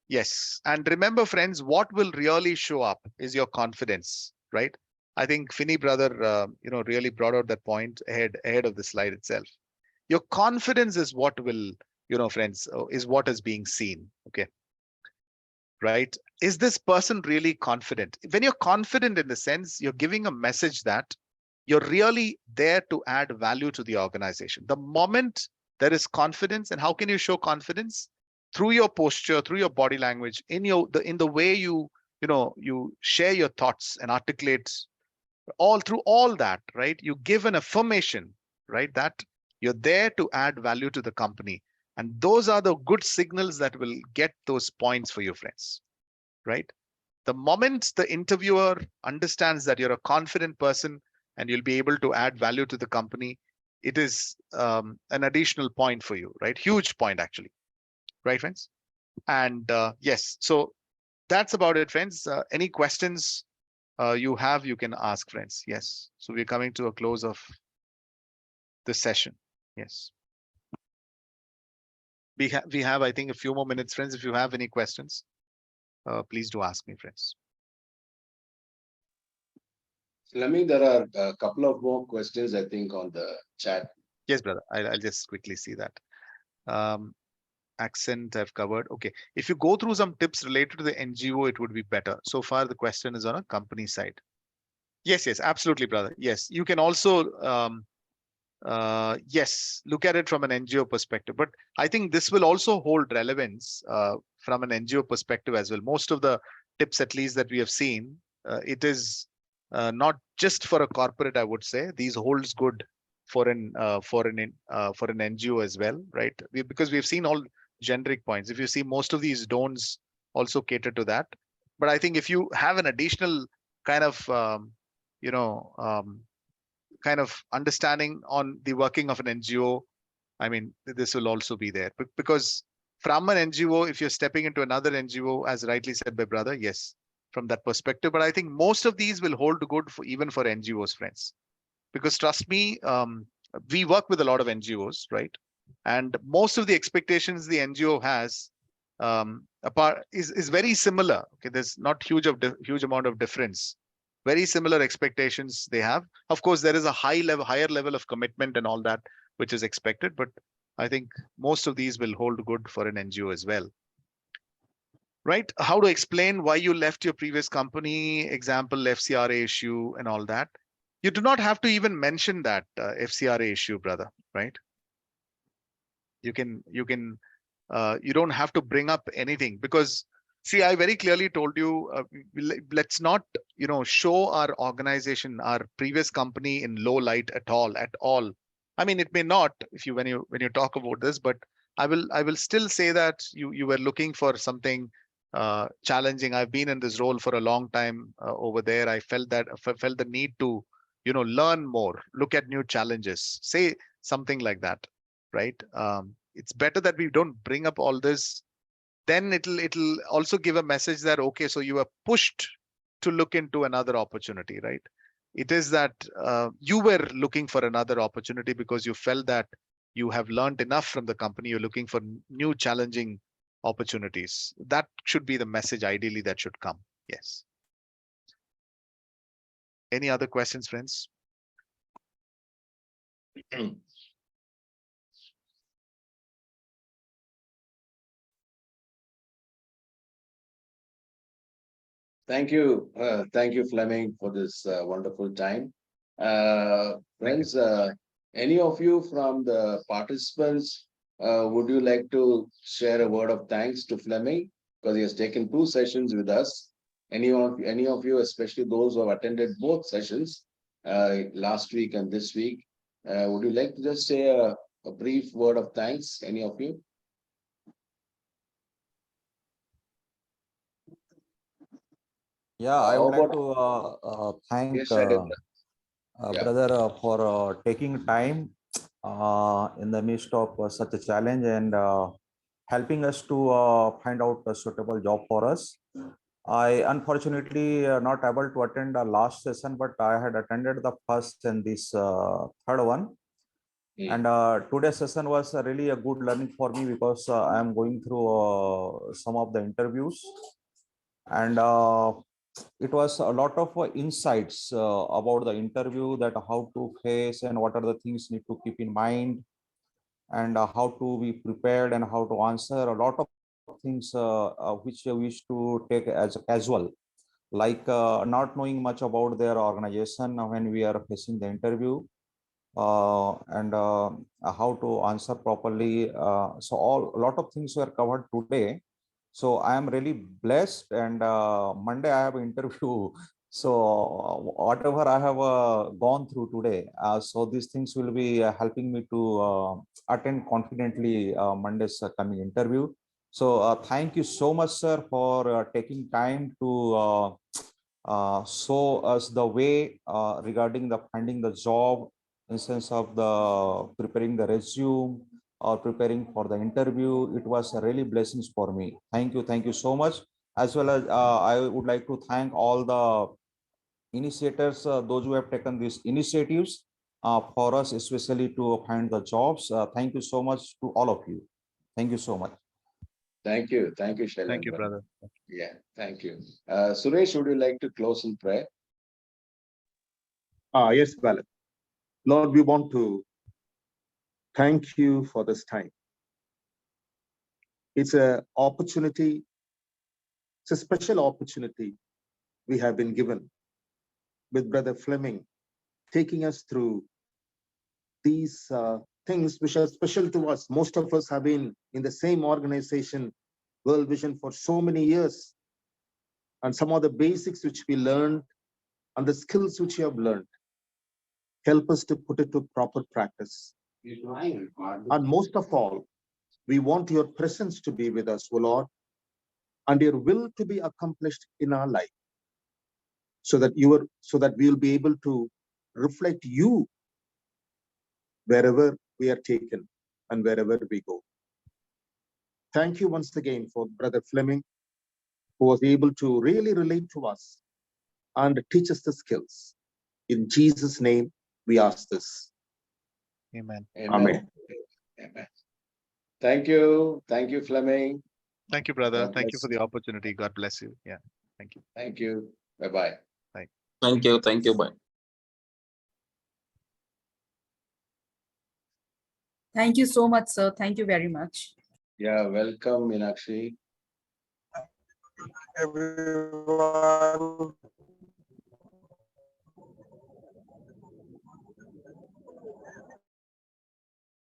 Yes. And remember, friends, what will really show up is your confidence, right? I think Finney brother, really brought out that point ahead of the slide itself. Your confidence is what will, friends, is what is being seen. Okay. Right. Is this person really confident? When you're confident, in the sense, you're giving a message that you're really there to add value to the organization. The moment there is confidence, and how can you show confidence? Through your posture, through your body language, in the way you share your thoughts and articulate through all that, right? You give an affirmation, right? That you're there to add value to the company. And those are the good signals that will get those points for you, friends, right? The moment the interviewer understands that you're a confident person and you'll be able to add value to the company, it is an additional point for you, right? Huge point, actually. Right, friends? And yes, so that's about it, friends. Any questions you have, you can ask, friends. Yes. So we're coming to a close of this session. Yes. We have, I think, a few more minutes, friends. If you have any questions, please do ask me, friends. Let me, there are a couple of more questions, I think, on the chat. Yes, brother. I'll just quickly see that. Accent I've covered. Okay. If you go through some tips related to the NGO, it would be better. So far, the question is on a company side. Yes, absolutely, brother. Yes, you can also, yes, look at it from an NGO perspective. But I think this will also hold relevance from an NGO perspective as well. Most of the tips, at least that we have seen, it is not just for a corporate, I would say. These holds good for an NGO as well, right? Because we've seen all generic points. If you see, most of these don'ts also cater to that. But I think if you have an additional kind of kind of understanding on the working of an NGO, I mean, this will also be there. Because from an NGO, if you're stepping into another NGO, as rightly said by brother, yes, from that perspective. But I think most of these will hold good for even for NGOs, friends. Because trust me, we work with a lot of NGOs, right? And most of the expectations the NGO has is very similar. Okay, there's not huge amount of difference. Very similar expectations they have. Of course, there is a higher level of commitment and all that, which is expected. But I think most of these will hold good for an NGO as well. Right? How to explain why you left your previous company, example, FCRA issue and all that. You do not have to even mention that FCRA issue, brother, right? You don't have to bring up anything, because see, I very clearly told you, let's not, show our organization, our previous company in low light at all. I mean, it may not, when you talk about this, but I will still say that you were looking for something challenging. I've been in this role for a long time over there. I felt the need to, learn more, look at new challenges, say something like that, right? It's better that we don't bring up all this. Then it'll also give a message that, okay, so you were pushed to look into another opportunity, right? It is that you were looking for another opportunity because you felt that you have learned enough from the company. You're looking for new challenging opportunities. That should be the message ideally that should come. Yes. Any other questions, friends? Thank you, Fleming, for this wonderful time. Friends, any of you from the participants, would you like to share a word of thanks to Fleming because he has taken 2 sessions with us? Any of you, especially those who have attended both sessions last week and this week, would you like to just say a brief word of thanks? Any of you? Yeah, I would like to thank Yes, Shailendra. Yeah. brother for taking time in the midst of such a challenge and helping us to find out a suitable job for us. I unfortunately not able to attend the last session, but I had attended the first and this third one. And today's session was really a good learning for me because I am going through some of the interviews, and it was a lot of insights about the interview, that how to face and what are the things need to keep in mind, and how to be prepared and how to answer a lot of things which we wish to take as a casual, like not knowing much about their organization when we are facing the interview, and how to answer properly. So a lot of things were covered today. So I am really blessed, and Monday I have an interview. So whatever I have gone through today, so these things will be helping me to attend confidently Monday's coming interview. So thank you so much, sir, for taking time to show us the way regarding the finding the job, in sense of the preparing the resume or preparing for the interview. It was a really blessings for me. Thank you so much. As well as I would like to thank all the initiators, those who have taken these initiatives for us, especially to find the jobs. Thank you so much to all of you. Thank you so much. Thank you, Shailendra. Thank you, brother. Yeah, thank you. Suresh, would you like to close in prayer? Yes, Bharat. Lord, we want to thank you for this time. It's an opportunity, it's a special opportunity we have been given with Brother Fleming, taking us through these things which are special to us. Most of us have been in the same organization, World Vision, for so many years. And some of the basics which we learned and the skills which we have learned, help us to put it to proper practice. And most of all, we want your presence to be with us, O Lord, and your will to be accomplished in our life, so that we'll be able to reflect you wherever we are taken and wherever we go. Thank you once again for Brother Fleming, who was able to really relate to us and teach us the skills. In Jesus' name, we ask this. Amen. Amen. Amen. Thank you, Fleming. Thank you, brother. God Thank you bless for the opportunity. God bless you. Yeah. Thank you. Thank you. Bye-bye. Thank you, bye. Thank you so much, sir. Thank you very much. Yeah, welcome, Meenakshi. Everyone.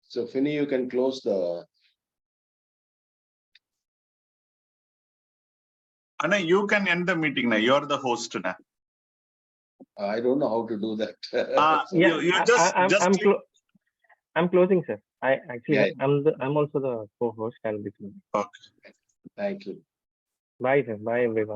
So, Finny, you can close the. Anna, you can end the meeting now. You're the host now. I don't know how to do that. Yeah, you just I'm closing, sir. I actually Yeah. I'm also the co-host. I'll be closing. Okay. Thank you. Bye, sir. Bye, everyone.